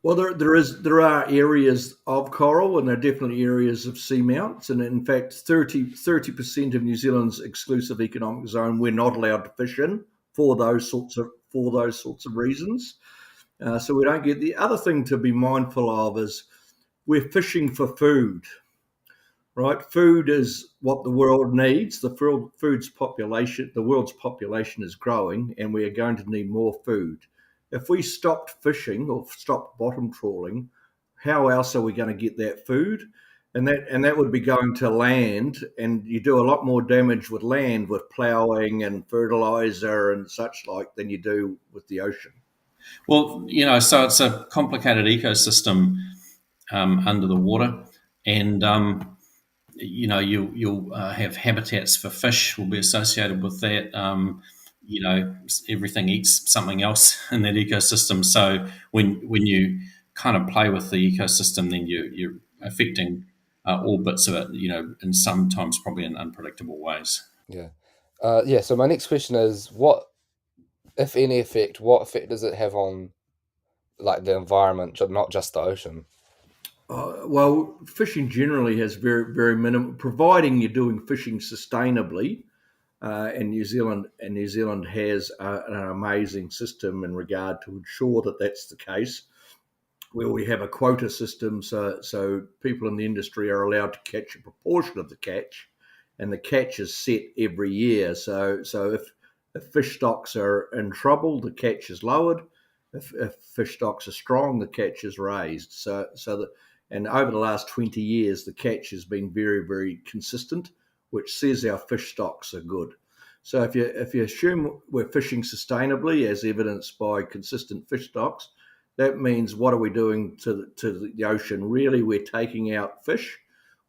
Well, there are areas of coral, and there are definitely areas of seamounts, and in fact, 30% of New Zealand's exclusive economic zone we're not allowed to fish in for those sorts of reasons. So we don't get. The other thing to be mindful of is we're fishing for food, right? Food is what the world needs. The world's population is growing, and we are going to need more food. If we stopped fishing or stopped bottom trawling, how else are we going to get that food? And that would be going to land, and you do a lot more damage with land with ploughing and fertilizer and such like than you do with the ocean. Well, so it's a complicated ecosystem under the water, and you'll have habitats for fish will be associated with that. Everything eats something else in that ecosystem. So when you kind of play with the ecosystem, then you're affecting all bits of it, and sometimes probably in unpredictable ways. Yeah. So my next question is, what, if any effect, what effect does it have on like the environment, not just the ocean? Well, fishing generally has very, very minimal, providing you're doing fishing sustainably. And New Zealand has an amazing system in regard to ensure that that's the case, where we have a quota system, so people in the industry are allowed to catch a proportion of the catch, and the catch is set every year. So if fish stocks are in trouble, the catch is lowered. If fish stocks are strong, the catch is raised. And over the last 20 years, the catch has been very, very consistent, which says our fish stocks are good. So if you assume we're fishing sustainably, as evidenced by consistent fish stocks, that means what are we doing to the ocean? Really, we're taking out fish,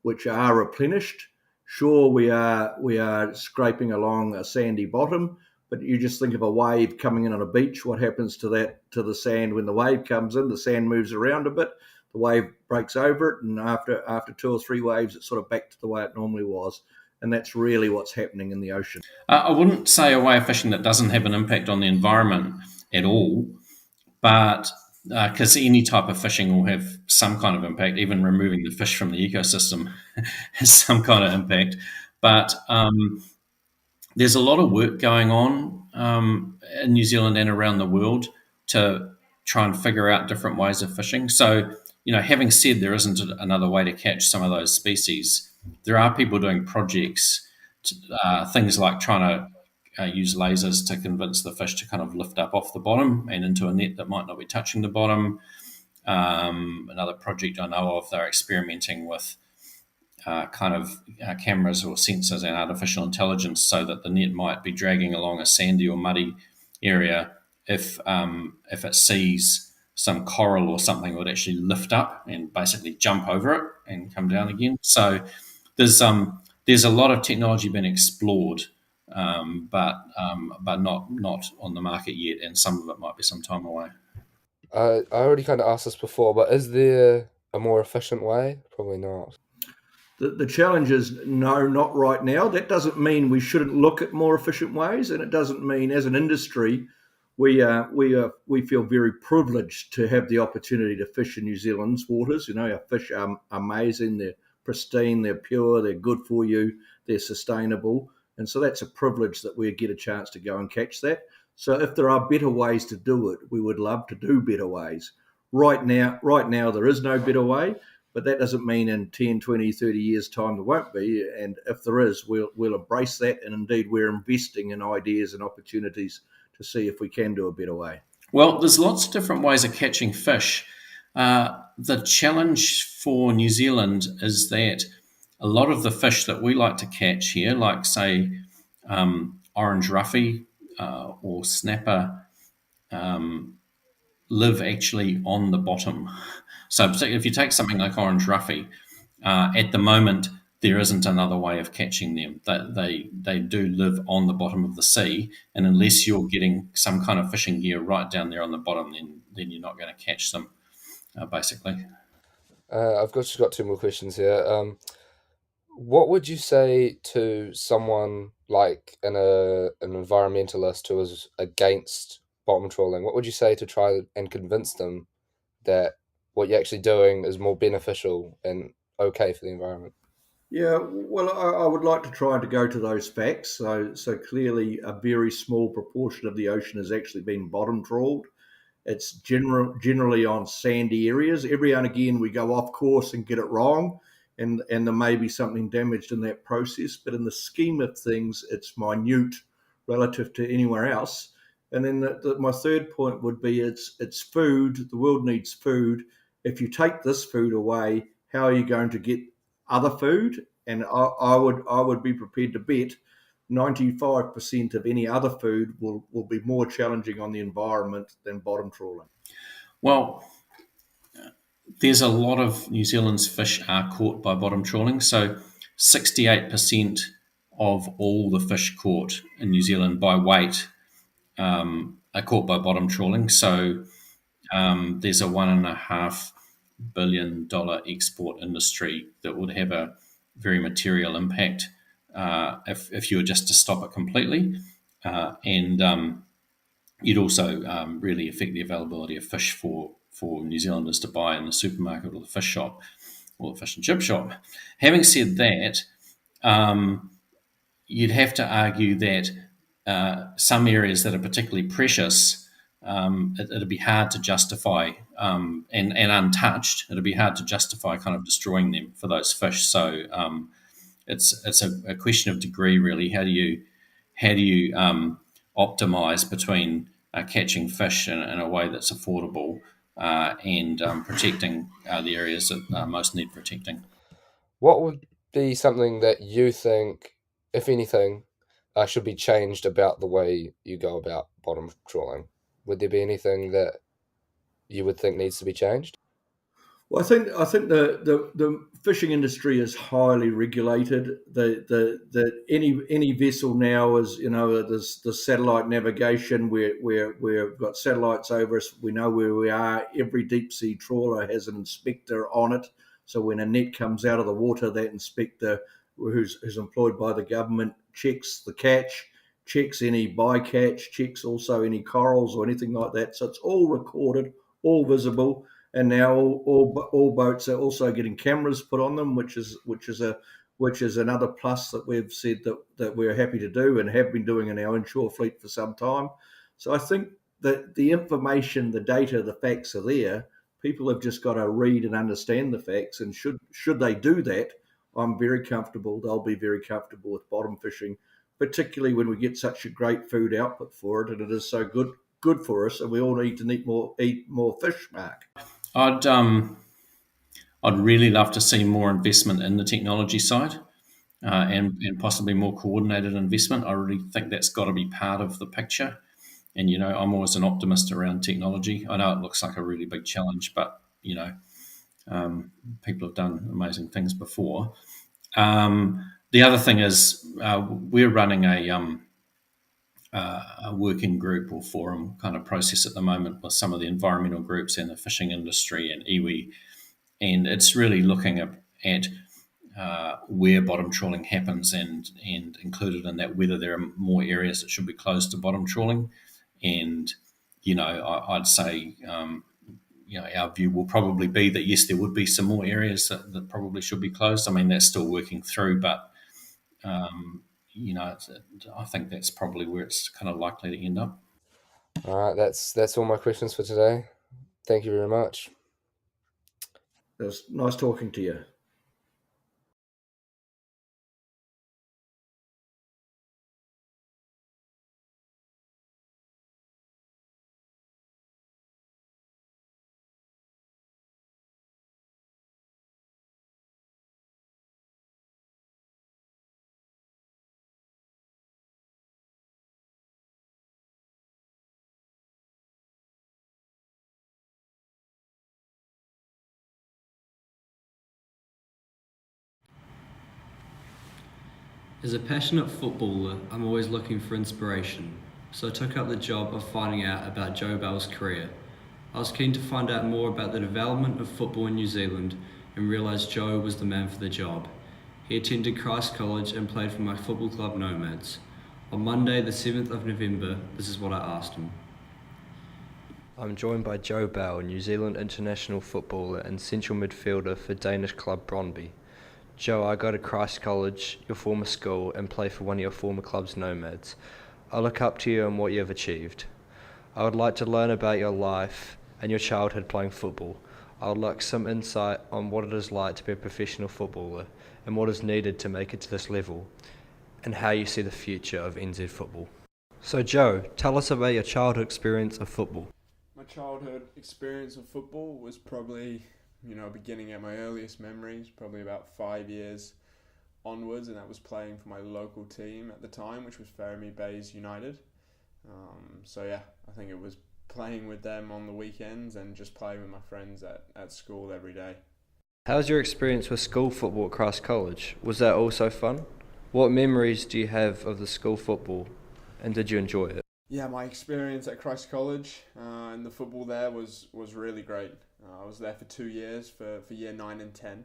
which are replenished. Sure, we are scraping along a sandy bottom, but you just think of a wave coming in on a beach. What happens to the sand when the wave comes in? The sand moves around a bit. The wave breaks over it, and after 2 or 3 waves, it's sort of back to the way it normally was. And that's really what's happening in the ocean. I wouldn't say a way of fishing that doesn't have an impact on the environment at all, but because any type of fishing will have some kind of impact, even removing the fish from the ecosystem has some kind of impact. But there's a lot of work going on in New Zealand and around the world to try and figure out different ways of fishing. So, having said there isn't another way to catch some of those species, there are people doing projects, things like trying to use lasers to convince the fish to kind of lift up off the bottom and into a net that might not be touching the bottom. Another project I know of, they're experimenting with cameras or sensors and artificial intelligence so that the net might be dragging along a sandy or muddy area. If it sees some coral or something, would actually lift up and basically jump over it and come down again. So there's a lot of technology being explored, but not on the market yet, and some of it might be some time away. I already kind of asked this before, but is there a more efficient way? Probably not. The challenge is no, not right now. That doesn't mean we shouldn't look at more efficient ways, and it doesn't mean as an industry we feel very privileged to have the opportunity to fish in New Zealand's waters. Our fish are amazing. They're pristine. They're pure. They're good for you. They're sustainable, and so that's a privilege that we get a chance to go and catch that. So if there are better ways to do it, we would love to do better ways. Right now, there is no better way. But that doesn't mean in 10, 20, 30 years' time there won't be. And if there is, we'll embrace that. And indeed, we're investing in ideas and opportunities to see if we can do a better way. Well, there's lots of different ways of catching fish. The challenge for New Zealand is that a lot of the fish that we like to catch here, like say orange roughy or snapper, live actually on the bottom. So particularly if you take something like orange roughy, at the moment there isn't another way of catching them. They do live on the bottom of the sea, and unless you're getting some kind of fishing gear right down there on the bottom, then you're not going to catch them, basically. I've just got two more questions here. What would you say to someone like an environmentalist who is against bottom trawling? What would you say to try and convince them that what you're actually doing is more beneficial and okay for the environment? Yeah, well, I would like to try to go to those facts. So clearly, a very small proportion of the ocean has actually been bottom trawled. It's generally on sandy areas. Every and again, we go off course and get it wrong, and there may be something damaged in that process. But in the scheme of things, it's minute relative to anywhere else. And then my third point would be it's food. The world needs food. If you take this food away, how are you going to get other food? And I would be prepared to bet 95% of any other food will be more challenging on the environment than bottom trawling. Well, there's a lot of New Zealand's fish are caught by bottom trawling. So 68% of all the fish caught in New Zealand by weight are caught by bottom trawling. So there's a $1.5 billion export industry that would have a very material impact if you were just to stop it completely. And you'd also really affect the availability of fish for New Zealanders to buy in the supermarket or the fish shop or the fish and chip shop. Having said that, you'd have to argue that some areas that are particularly precious, it'd be hard to justify, and untouched, it'd be hard to justify kind of destroying them for those fish. So it's a question of degree, really. How do you optimize between catching fish in a way that's affordable and protecting the areas that most need protecting? What would be something that you think, if anything, should be changed about the way you go about bottom trawling? Would there be anything that you would think needs to be changed? Well, I think the fishing industry is highly regulated. The any vessel now is, there's the satellite navigation where we've got satellites over us. We know where we are. Every deep sea trawler has an inspector on it. So when a net comes out of the water, that inspector, who's employed by the government, checks the catch, checks any bycatch, checks also any corals or anything like that. So it's all recorded, all visible, and now all boats are also getting cameras put on them, which is another plus that we've said that we're happy to do and have been doing in our inshore fleet for some time. So I think that the information, the data, the facts are there. People have just got to read and understand the facts, and should they do that, I'm very comfortable. They'll be very comfortable with bottom fishing, particularly when we get such a great food output for it, and it is so good for us, and we all need to eat more fish, Mark. I'd I'd really love to see more investment in the technology side, and possibly more coordinated investment. I really think that's got to be part of the picture. And I'm always an optimist around technology. I know it looks like a really big challenge, but people have done amazing things before. The other thing is we're running a working group or forum kind of process at the moment with some of the environmental groups and the fishing industry and iwi, and it's really looking at where bottom trawling happens and included in that whether there are more areas that should be closed to bottom trawling. And I'd say our view will probably be that yes, there would be some more areas that probably should be closed. I mean, that's still working through, but I think that's probably where it's kind of likely to end up. All right, that's all my questions for today. Thank you very much. It was nice talking to you. As a passionate footballer, I'm always looking for inspiration, so I took up the job of finding out about Joe Bell's career. I was keen to find out more about the development of football in New Zealand and realised Joe was the man for the job. He attended Christ College and played for my football club Nomads. On Monday, the 7th of November, this is what I asked him. I'm joined by Joe Bell, New Zealand international footballer and central midfielder for Danish club Brøndby. Joe, I go to Christ College, your former school, and play for one of your former club's Nomads. I look up to you and what you have achieved. I would like to learn about your life and your childhood playing football. I would like some insight on what it is like to be a professional footballer and what is needed to make it to this level, and how you see the future of NZ football. So Joe, tell us about your childhood experience of football. My childhood experience of football was probably, beginning at my earliest memories, probably about 5 years onwards, and that was playing for my local team at the time, which was Ferriby Bays United. I think it was playing with them on the weekends and just playing with my friends at school every day. How's your experience with school football at Christ College? Was that also fun? What memories do you have of the school football, and did you enjoy it? Yeah, my experience at Christ College and the football there was really great. I was there for 2 years for year 9 and 10.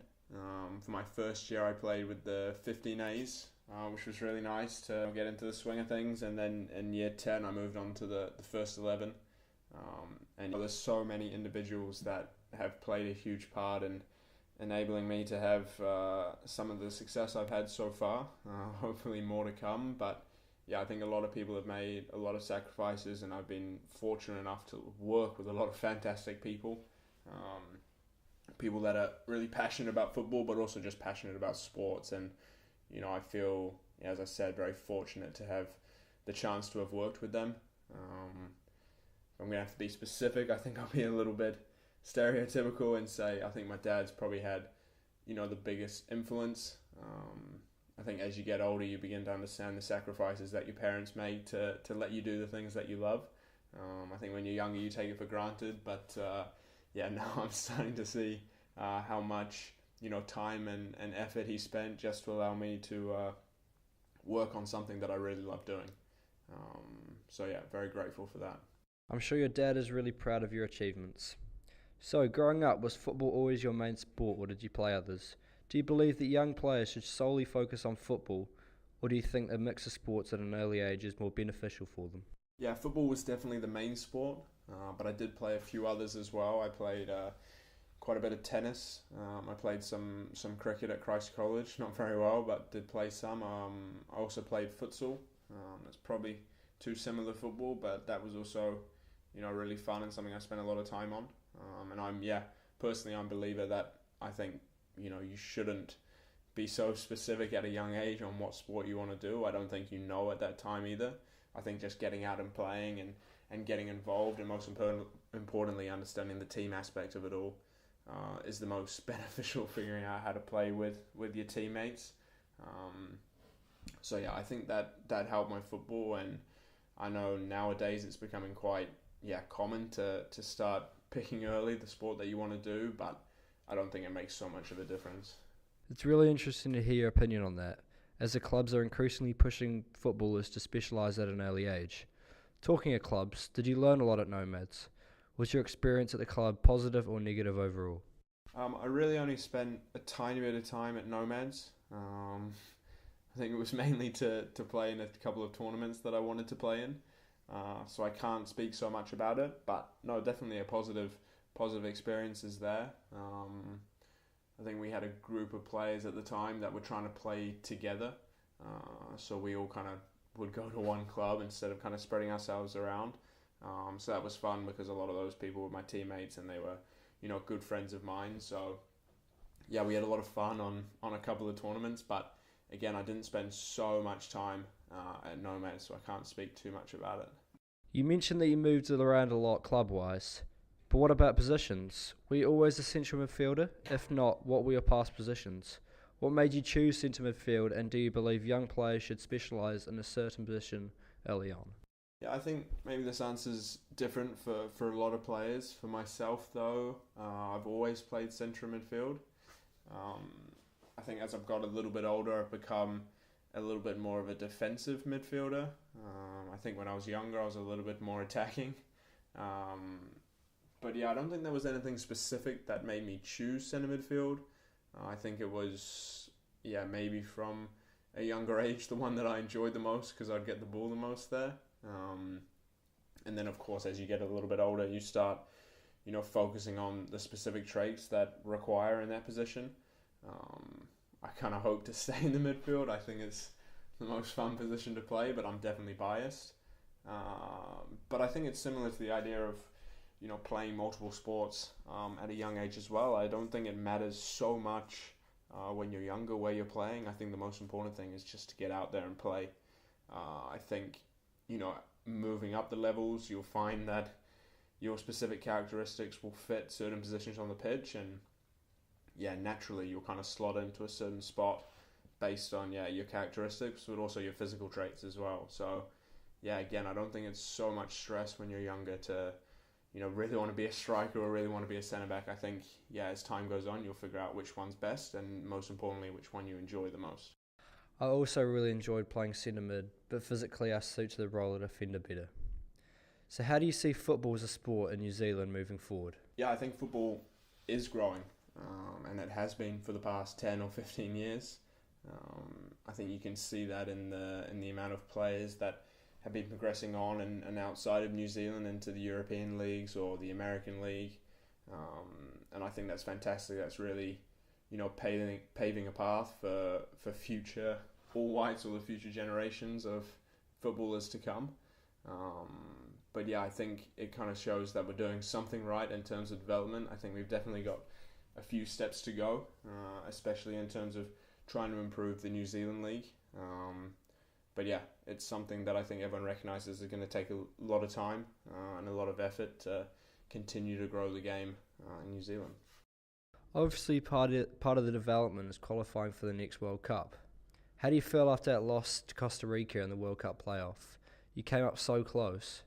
For my first year I played with the 15As, which was really nice to get into the swing of things, and then in year 10 I moved on to the first 11. And there's so many individuals that have played a huge part in enabling me to have some of the success I've had so far, hopefully more to come, but yeah, I think a lot of people have made a lot of sacrifices, and I've been fortunate enough to work with a lot of fantastic people. People that are really passionate about football, but also just passionate about sports. And, I feel, as I said, very fortunate to have the chance to have worked with them. I'm going to have to be specific. I think I'll be a little bit stereotypical and say I think my dad's probably had, the biggest influence. I think as you get older, you begin to understand the sacrifices that your parents made to let you do the things that you love. I think when you're younger, you take it for granted, but now I'm starting to see how much time and effort he spent just to allow me to work on something that I really love doing. Very grateful for that. I'm sure your dad is really proud of your achievements. So, growing up, was football always your main sport, or did you play others? Do you believe that young players should solely focus on football, or do you think a mix of sports at an early age is more beneficial for them? Yeah, football was definitely the main sport, but I did play a few others as well. I played quite a bit of tennis. I played some cricket at Christ College, not very well, but did play some. I also played futsal. It's probably too similar to football, but that was also, really fun and something I spent a lot of time on. Personally, I'm a believer that I think, you shouldn't be so specific at a young age on what sport you want to do. I don't think at that time either. I think just getting out and playing and getting involved, and most importantly understanding the team aspect of it all is the most beneficial, figuring out how to play with your teammates. I think that helped my football, and I know nowadays it's becoming quite common to start picking early the sport that you want to do, but I don't think it makes so much of a difference. It's really interesting to hear your opinion on that, as the clubs are increasingly pushing footballers to specialise at an early age. Talking of clubs, did you learn a lot at Nomads? Was your experience at the club positive or negative overall? I really only spent a tiny bit of time at Nomads. I think it was mainly to play in a couple of tournaments that I wanted to play in. So I can't speak so much about it, but no, definitely a positive experiences there. I think we had a group of players at the time that were trying to play together. So we all kind of would go to one club instead of kind of spreading ourselves around. So that was fun because a lot of those people were my teammates and they were, good friends of mine. So yeah, we had a lot of fun on a couple of tournaments, but again, I didn't spend so much time at Nomads, so I can't speak too much about it. You mentioned that you moved around a lot club-wise, but what about positions? Were you always a central midfielder? If not, what were your past positions? What made you choose centre midfield, and do you believe young players should specialise in a certain position early on? Yeah, I think maybe this answer's different for a lot of players. For myself, though, I've always played central midfield. I think as I've got a little bit older, I've become a little bit more of a defensive midfielder. I think when I was younger, I was a little bit more attacking. But yeah, I don't think there was anything specific that made me choose centre midfield. I think it was, maybe from a younger age, the one that I enjoyed the most because I'd get the ball the most there. And then, of course, as you get a little bit older, you start, focusing on the specific traits that require in that position. I kind of hope to stay in the midfield. I think it's the most fun position to play, but I'm definitely biased. But I think it's similar to the idea of, playing multiple sports at a young age as well. I don't think it matters so much when you're younger where you're playing. I think the most important thing is just to get out there and play. I think, moving up the levels, you'll find that your specific characteristics will fit certain positions on the pitch, and naturally you'll kind of slot into a certain spot based on your characteristics, but also your physical traits as well. So again, I don't think it's so much stress when you're younger to really want to be a striker or really want to be a centre back. I think as time goes on, you'll figure out which one's best, and most importantly, which one you enjoy the most. I also really enjoyed playing centre mid, but physically I suit to the role of defender better. So how do you see football as a sport in New Zealand moving forward? Yeah, I think football is growing, and it has been for the past 10 or 15 years. I think you can see that in the amount of players that have been progressing on and outside of New Zealand into the European leagues or the American League. And I think that's fantastic. That's really, paving a path for future All Whites or the future generations of footballers to come. But I think it kind of shows that we're doing something right in terms of development. I think we've definitely got a few steps to go, especially in terms of trying to improve the New Zealand League. But it's something that I think everyone recognises is going to take a lot of time and a lot of effort to continue to grow the game in New Zealand. Obviously, part of the development is qualifying for the next World Cup. How do you feel after that loss to Costa Rica in the World Cup playoff? You came up so close.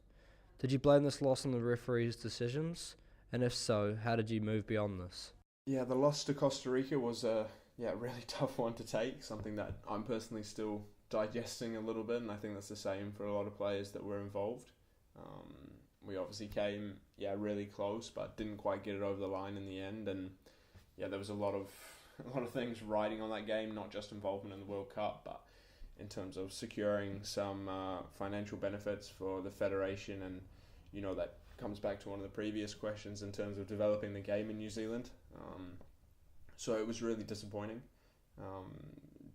Did you blame this loss on the referee's decisions? And if so, how did you move beyond this? Yeah, the loss to Costa Rica was a really tough one to take, something that I'm personally still digesting a little bit, and I think that's the same for a lot of players that were involved. We obviously came really close, but didn't quite get it over the line in the end, and there was a lot of things riding on that game, not just involvement in the World Cup, but in terms of securing some financial benefits for the federation, and that comes back to one of the previous questions in terms of developing the game in New Zealand. So it was really disappointing.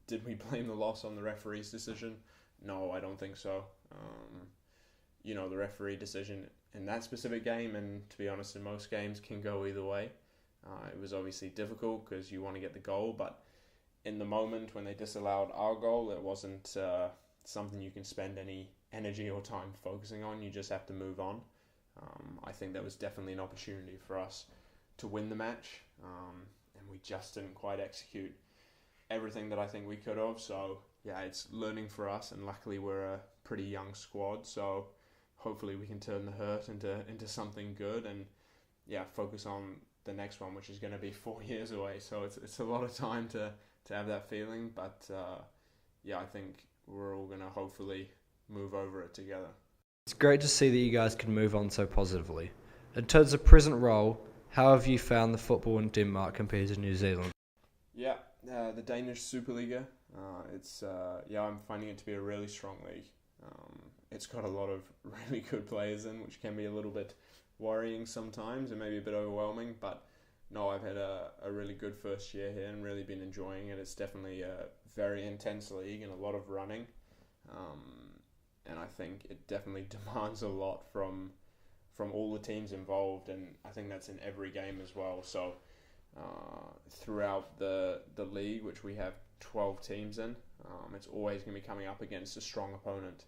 Did we blame the loss on the referee's decision? No, I don't think so. The referee decision in that specific game, and to be honest, in most games, can go either way. It was obviously difficult because you want to get the goal, but in the moment when they disallowed our goal, it wasn't something you can spend any energy or time focusing on. You just have to move on. I think that was definitely an opportunity for us to win the match, and we just didn't quite execute everything that I think we could have. So it's learning for us, and luckily we're a pretty young squad, so hopefully we can turn the hurt into something good, and focus on the next one, which is going to be 4 years away. So it's a lot of time to have that feeling, but I think we're all going to hopefully move over it together. It's great to see that you guys can move on so positively. In terms of present role, how have you found the football in Denmark compared to New Zealand? The Danish Superliga, I'm finding it to be a really strong league. It's got a lot of really good players in, which can be a little bit worrying sometimes and maybe a bit overwhelming, but no, I've had a really good first year here and really been enjoying it. It's definitely a very intense league and a lot of running, and I think it definitely demands a lot from all the teams involved, and I think that's in every game as well. So throughout the league, which we have 12 teams in, it's always going to be coming up against a strong opponent.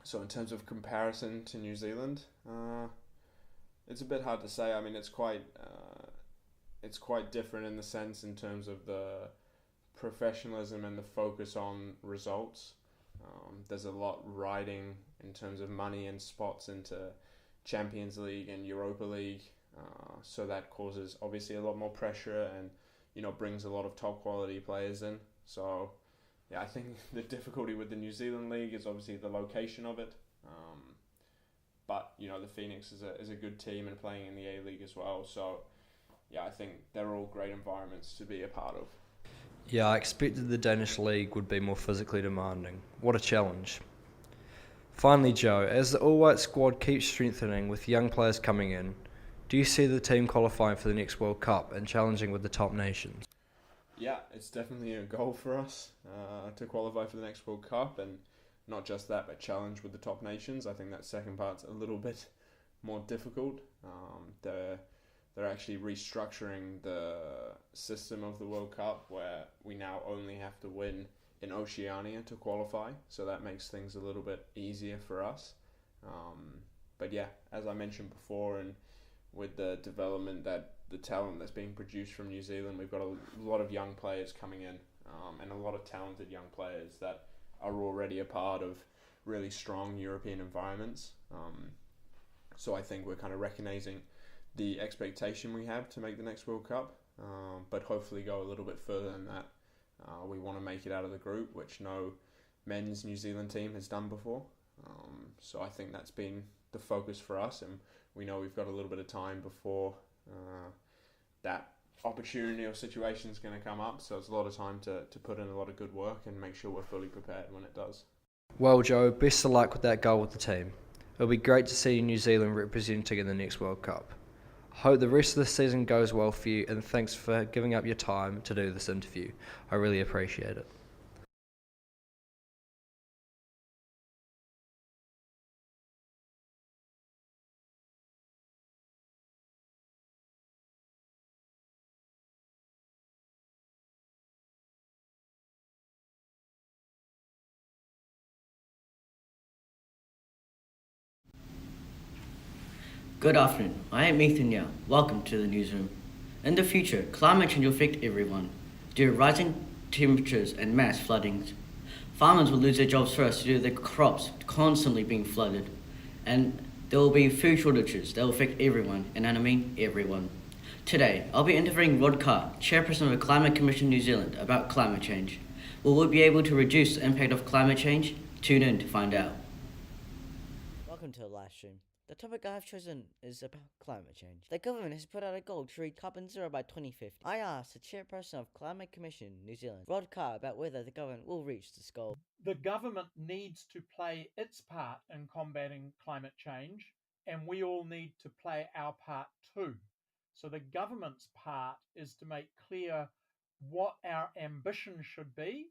So in terms of comparison to New Zealand, it's a bit hard to say. I mean, it's quite different in the sense in terms of the professionalism and the focus on results. There's a lot riding in terms of money and spots into Champions League and Europa League, so that causes obviously a lot more pressure and brings a lot of top quality players in. So yeah, I think the difficulty with the New Zealand League is obviously the location of it. But you know, the Phoenix is a good team and playing in the A League as well. So yeah, I think they're all great environments to be a part of. Yeah, I expected the Danish league would be more physically demanding. What a challenge. Finally, Joe, as the All White squad keeps strengthening with young players coming in, do you see the team qualifying for the next World Cup and challenging with the top nations? Yeah, it's definitely a goal for us to qualify for the next World Cup, and not just that, but challenge with the top nations. I think that second part's a little bit more difficult. They're actually restructuring the system of the World Cup where we now only have to win in Oceania to qualify, so that makes things a little bit easier for us. But yeah, as I mentioned before, and with the development that the talent that's being produced from New Zealand, we've got a lot of young players coming in, and a lot of talented young players that are already a part of really strong European environments. So I think we're kind of recognizing the expectation we have to make the next World Cup, but hopefully go a little bit further than that. We want to make it out of the group, which no men's New Zealand team has done before. So I think that's been the focus for us, and we know we've got a little bit of time before that opportunity or situation is going to come up. So it's a lot of time to put in a lot of good work and make sure we're fully prepared when it does. Well, Joe, best of luck with that goal with the team. It'll be great to see New Zealand representing in the next World Cup. Hope the rest of the season goes well for you, and thanks for giving up your time to do this interview. I really appreciate it. Good afternoon. I am Ethan Yao. Welcome to the Newsroom. In the future, climate change will affect everyone. Due to rising temperatures and mass floodings, farmers will lose their jobs first due to their crops constantly being flooded. And there will be food shortages that will affect everyone, and I mean everyone. Today, I'll be interviewing Rod Carr, Chairperson of the Climate Commission New Zealand, about climate change. Will we be able to reduce the impact of climate change? Tune in to find out. Welcome to the live stream. The topic I have chosen is about climate change. The government has put out a goal to reach carbon zero by 2050. I asked the chairperson of Climate Commission New Zealand, Rod Carr, about whether the government will reach this goal. The government needs to play its part in combating climate change, and we all need to play our part too. So the government's part is to make clear what our ambition should be,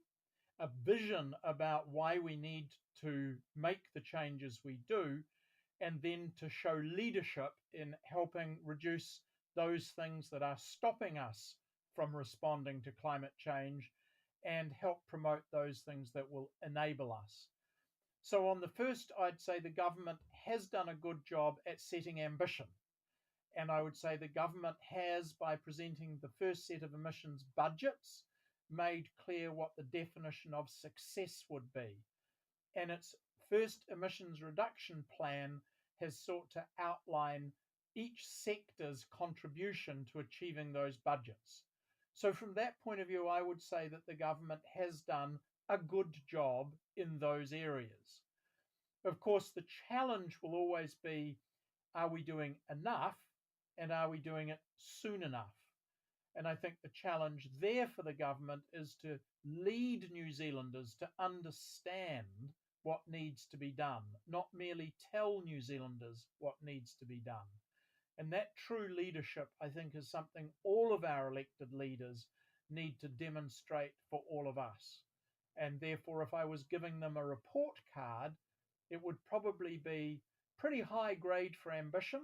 a vision about why we need to make the changes we do, and then to show leadership in helping reduce those things that are stopping us from responding to climate change and help promote those things that will enable us. So on the first, I'd say the government has done a good job at setting ambition. And I would say the government has, by presenting the first set of emissions budgets, made clear what the definition of success would be. And its first emissions reduction plan has sought to outline each sector's contribution to achieving those budgets. So from that point of view, I would say that the government has done a good job in those areas. Of course, the challenge will always be, are we doing enough, and are we doing it soon enough? And I think the challenge there for the government is to lead New Zealanders to understand what needs to be done, not merely tell New Zealanders what needs to be done. And that true leadership, I think, is something all of our elected leaders need to demonstrate for all of us. And therefore, if I was giving them a report card, it would probably be pretty high grade for ambition,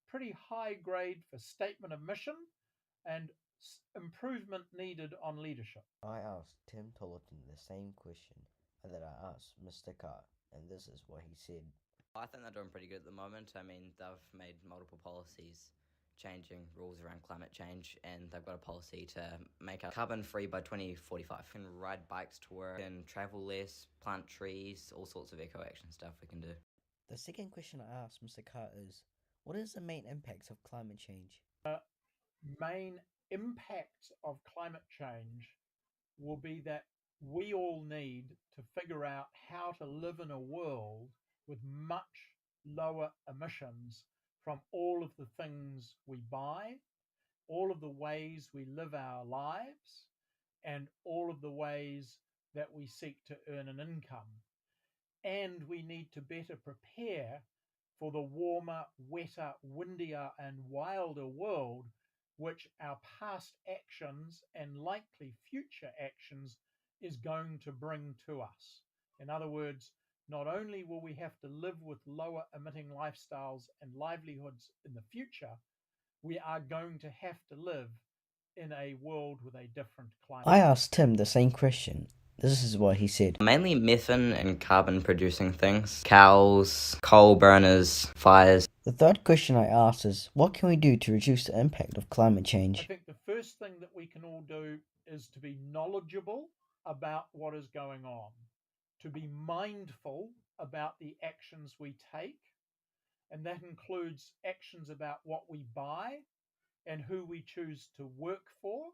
pretty high grade for statement of mission, and improvement needed on leadership. I asked Tim Tolleton the same question that I asked Mr. Carr, and this is what he said. I think they're doing pretty good at the moment. I mean, they've made multiple policies changing rules around climate change, and they've got a policy to make us carbon free by 2045. We can ride bikes to work, and travel less, plant trees, all sorts of eco action stuff we can do. The second question I asked Mr. Carr is, what is the main impacts of climate change? Main impact of climate change will be that we all need to figure out how to live in a world with much lower emissions from all of the things we buy, all of the ways we live our lives, and all of the ways that we seek to earn an income. And we need to better prepare for the warmer, wetter, windier, and wilder world which our past actions and likely future actions is going to bring to us. In other words, not only will we have to live with lower emitting lifestyles and livelihoods in the future, we are going to have to live in a world with a different climate. I asked Tim the same question. This is what he said. Mainly methane and carbon producing things. Cows, coal burners, fires. The third question I asked is, what can we do to reduce the impact of climate I change? think the first thing that we can all do is to be knowledgeable about what is going on, to be mindful about the actions we take, and that includes actions about what we buy and who we choose to work for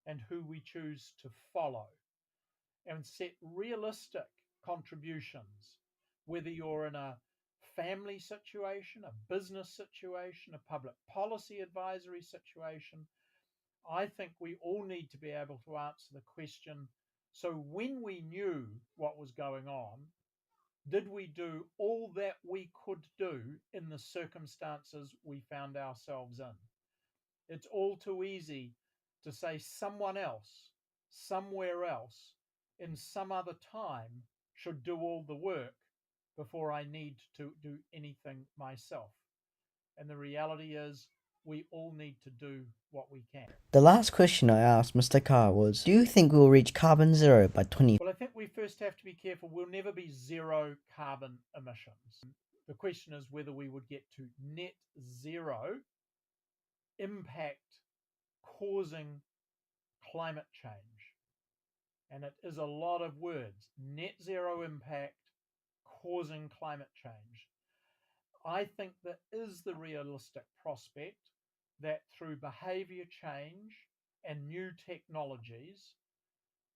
and who we choose to follow, and set realistic contributions, whether you're in a family situation, a business situation, a public policy advisory situation. I think we all need to be able to answer the question, so when we knew what was going on, did we do all that we could do in the circumstances we found ourselves in? It's all too easy to say someone else, somewhere else, in some other time should do all the work before I need to do anything myself. And the reality is we all need to do what we can. The last question I asked Mr. Carr was, do you think we'll reach carbon zero by 2050? Well, I think we first have to be careful. We'll never be zero carbon emissions. The question is whether we would get to net zero impact causing climate change. And it is a lot of words. Net zero impact causing climate change. I think there is the realistic prospect that through behavior change and new technologies,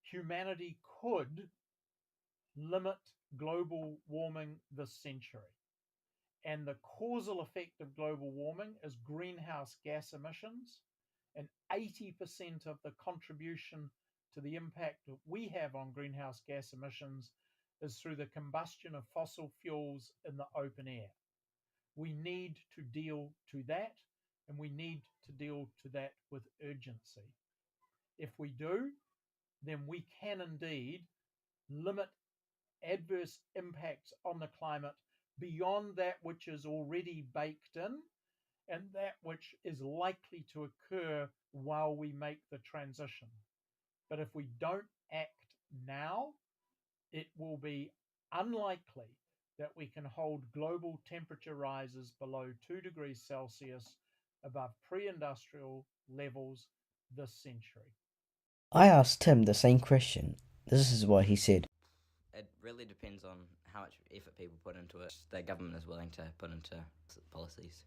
humanity could limit global warming this century. And the causal effect of global warming is greenhouse gas emissions, and 80% of the contribution to the impact that we have on greenhouse gas emissions is through the combustion of fossil fuels in the open air. We need to deal to that, and we need to deal to that with urgency. If we do, then we can indeed limit adverse impacts on the climate beyond that which is already baked in and that which is likely to occur while we make the transition. But if we don't act now, it will be unlikely that we can hold global temperature rises below 2 degrees Celsius above pre-industrial levels this century. I asked Tim the same question. This is what he said. It really depends on how much effort people put into it. The government is willing to put into policies.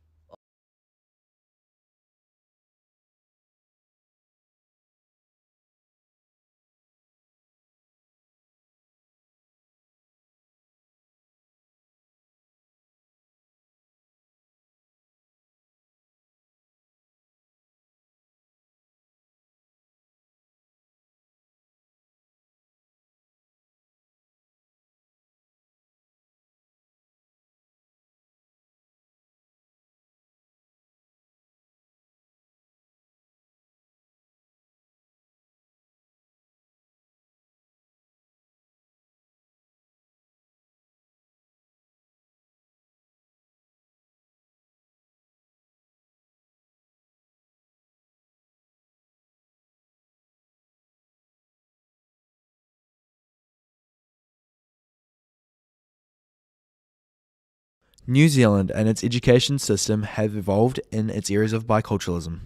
New Zealand and its education system have evolved in its areas of biculturalism.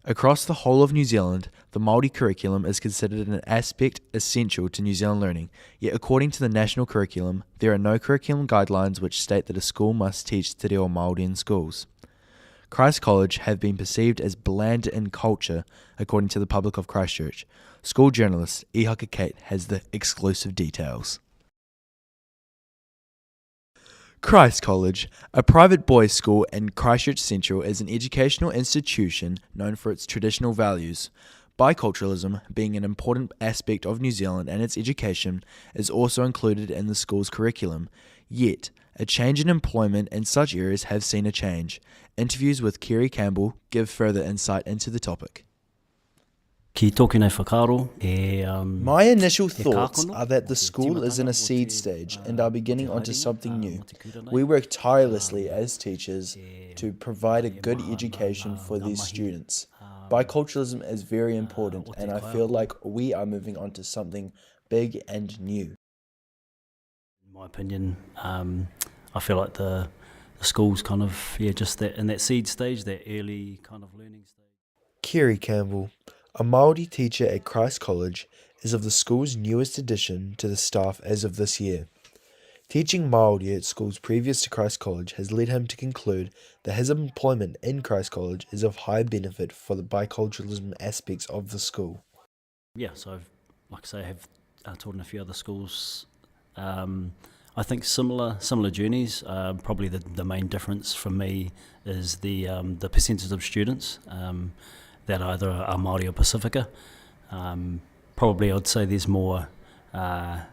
Across the whole of New Zealand, the Māori curriculum is considered an aspect essential to New Zealand learning, yet according to the national curriculum, there are no curriculum guidelines which state that a school must teach te reo Māori in schools. Christ College have been perceived as bland in culture, according to the Public of Christchurch. School journalist Ihaka Kate has the exclusive details. Christ College, a private boys' school in Christchurch Central, is an educational institution known for its traditional values. Biculturalism, being an important aspect of New Zealand and its education, is also included in the school's curriculum. Yet, a change in employment in such areas have seen a change. Interviews with Kerry Campbell give further insight into the topic. My initial thoughts are that the school is in a seed stage and are beginning onto something new. We work tirelessly as teachers to provide a good education for these students. Biculturalism is very important, and I feel like we are moving on to something big and new. In my opinion, I feel like the school's kind of, just that in that seed stage, that early kind of learning stage. Kerry Campbell, a Māori teacher at Christ College, is of the school's newest addition to the staff as of this year. Teaching Māori at schools previous to Christ College has led him to conclude that his employment in Christ College is of high benefit for the biculturalism aspects of the school. Yeah, so like I say, I have taught in a few other schools. I think similar journeys. Probably the main difference for me is the percentage of students that either are Māori or Pacifica. Probably I'd say there's more, the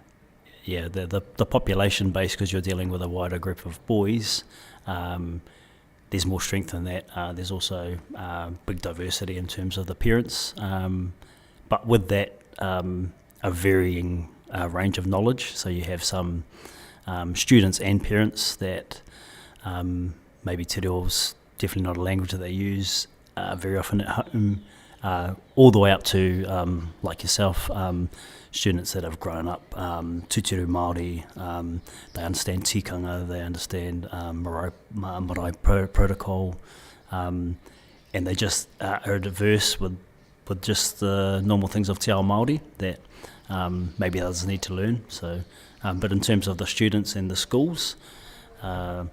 population base, because you're dealing with a wider group of boys. There's more strength in that. There's also big diversity in terms of the parents. But with that, a varying range of knowledge. So you have some students and parents that maybe Te Reo's definitely not a language that they use very often at home, all the way up to, like yourself, students that have grown up tūturu Māori. They understand tikanga, they understand marae protocol, and they just are diverse with just the normal things of te ao Māori that maybe others need to learn. So, but in terms of the students and the schools, I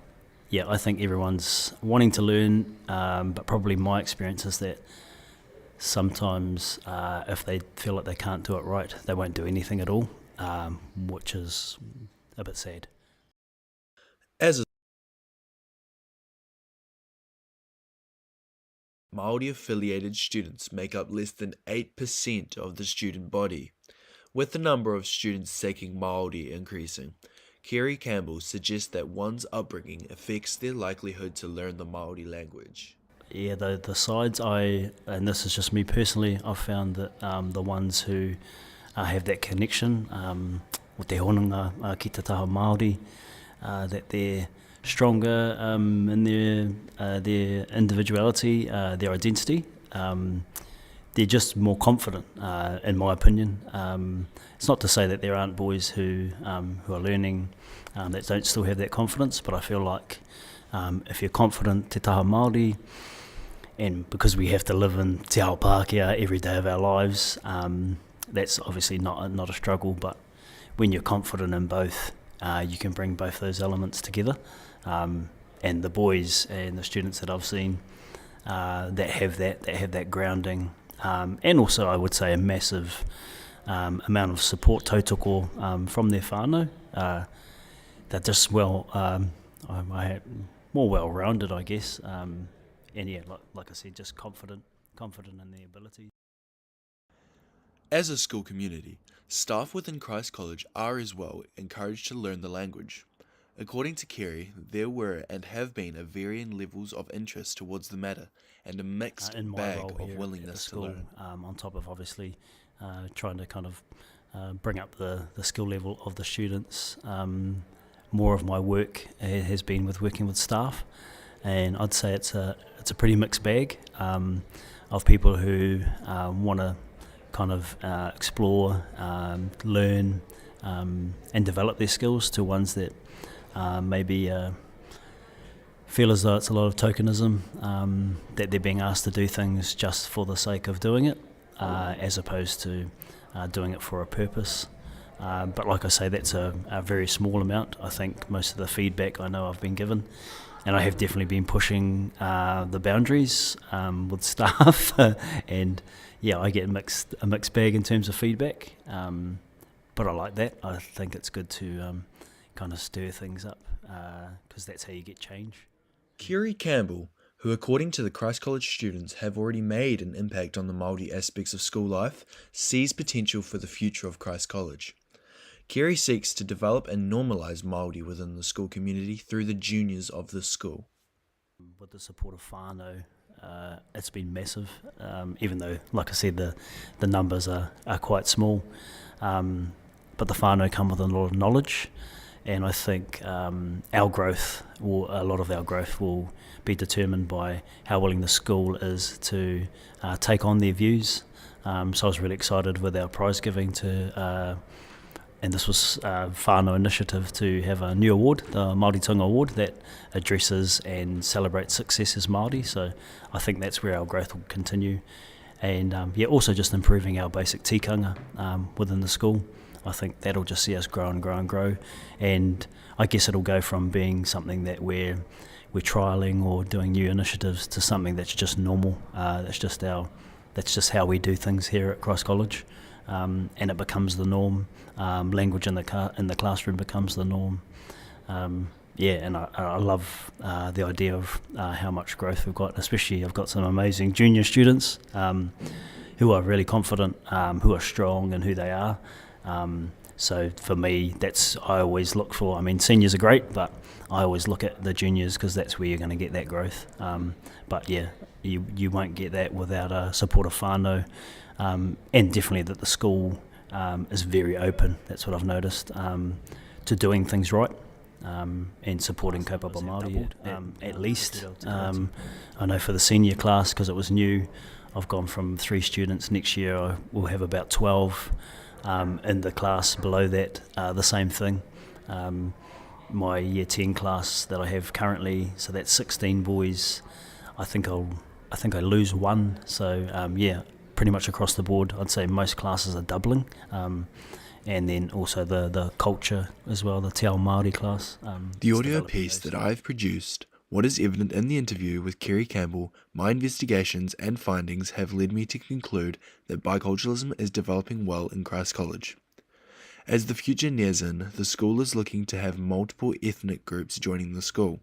think everyone's wanting to learn, but probably my experience is that sometimes if they feel like they can't do it right, they won't do anything at all, which is a bit sad. Māori-affiliated students make up less than 8% of the student body. With the number of students seeking Māori increasing, Kerry Campbell suggests that one's upbringing affects their likelihood to learn the Māori language. Yeah, the sides and this is just me personally, I've found that the ones who have that connection with te hononga ki te taha Māori, that they're stronger in their individuality, their identity. They're just more confident, in my opinion. It's not to say that there aren't boys who are learning that don't still have that confidence, but I feel like if you're confident te taha Māori, and because we have to live in te ao Pākehā every day of our lives, that's obviously not a struggle, but when you're confident in both, you can bring both those elements together. And the boys and the students that I've seen that have that grounding, and also I would say a massive amount of support tautoko from their whānau. They're just more well-rounded, I guess. And yeah, like I said, just confident in their ability. As a school community, staff within Christ College are as well encouraged to learn the language. According to Kerry, there were and have been a varying levels of interest towards the matter and a mixed bag of willingness to learn. On top of obviously trying to kind of bring up the skill level of the students, more of my work has been with working with staff, and I'd say it's a pretty mixed bag of people who want to kind of explore, learn, and develop their skills, to ones that maybe feel as though it's a lot of tokenism, that they're being asked to do things just for the sake of doing it, as opposed to doing it for a purpose. But like I say, that's a very small amount. I think most of the feedback I know I've been given and I have definitely been pushing the boundaries with staff, and yeah, I get a mixed bag in terms of feedback, but I like that. I think it's good to kind of stir things up, because that's how you get change. Kiri Campbell, who according to the Christ College students have already made an impact on the Māori aspects of school life, sees potential for the future of Christ College. Kiri seeks to develop and normalise Māori within the school community through the juniors of the school. With the support of whānau, it's been massive, even though, like I said, the numbers are quite small, but the whānau come with a lot of knowledge, and I think our growth, or a lot of our growth, will be determined by how willing the school is to take on their views. So I was really excited with our prize giving and this was whānau initiative, to have a new award, the Māori Tunga Award, that addresses and celebrates success as Māori. So I think that's where our growth will continue. And also just improving our basic tikanga within the school. I think that'll just see us grow and grow and grow. And I guess it'll go from being something that we're trialling or doing new initiatives to something that's just normal. That's just how we do things here at Christ College. And it becomes the norm. Language in the classroom becomes the norm. And I love the idea of how much growth we've got. Especially, I've got some amazing junior students who are really confident, who are strong in who they are. So for me, I always look for. I mean, seniors are great, but I always look at the juniors, because that's where you're going to get that growth. But yeah, you won't get that without a support of whānau. And definitely that the school is very open, that's what I've noticed, to doing things right, and supporting kaupapa Māori at least. I know for the senior class, because it was new, I've gone from 3 students. Next year I will have about 12 in the class below that, the same thing. My year 10 class that I have currently, so that's 16 boys, I think I lose 1, so pretty much across the board, I'd say most classes are doubling, and then also the culture as well, the Te Ao Māori class. The audio piece that I've produced, what is evident in the interview with Kiri Campbell, my investigations and findings have led me to conclude that biculturalism is developing well in Christ College. As the future nears in, the school is looking to have multiple ethnic groups joining the school.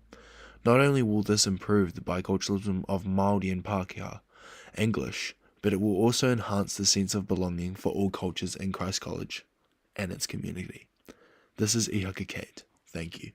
Not only will this improve the biculturalism of Māori and Pākehā, English, but it will also enhance the sense of belonging for all cultures in Christ College and its community. This is Ihaka Kate. Thank you.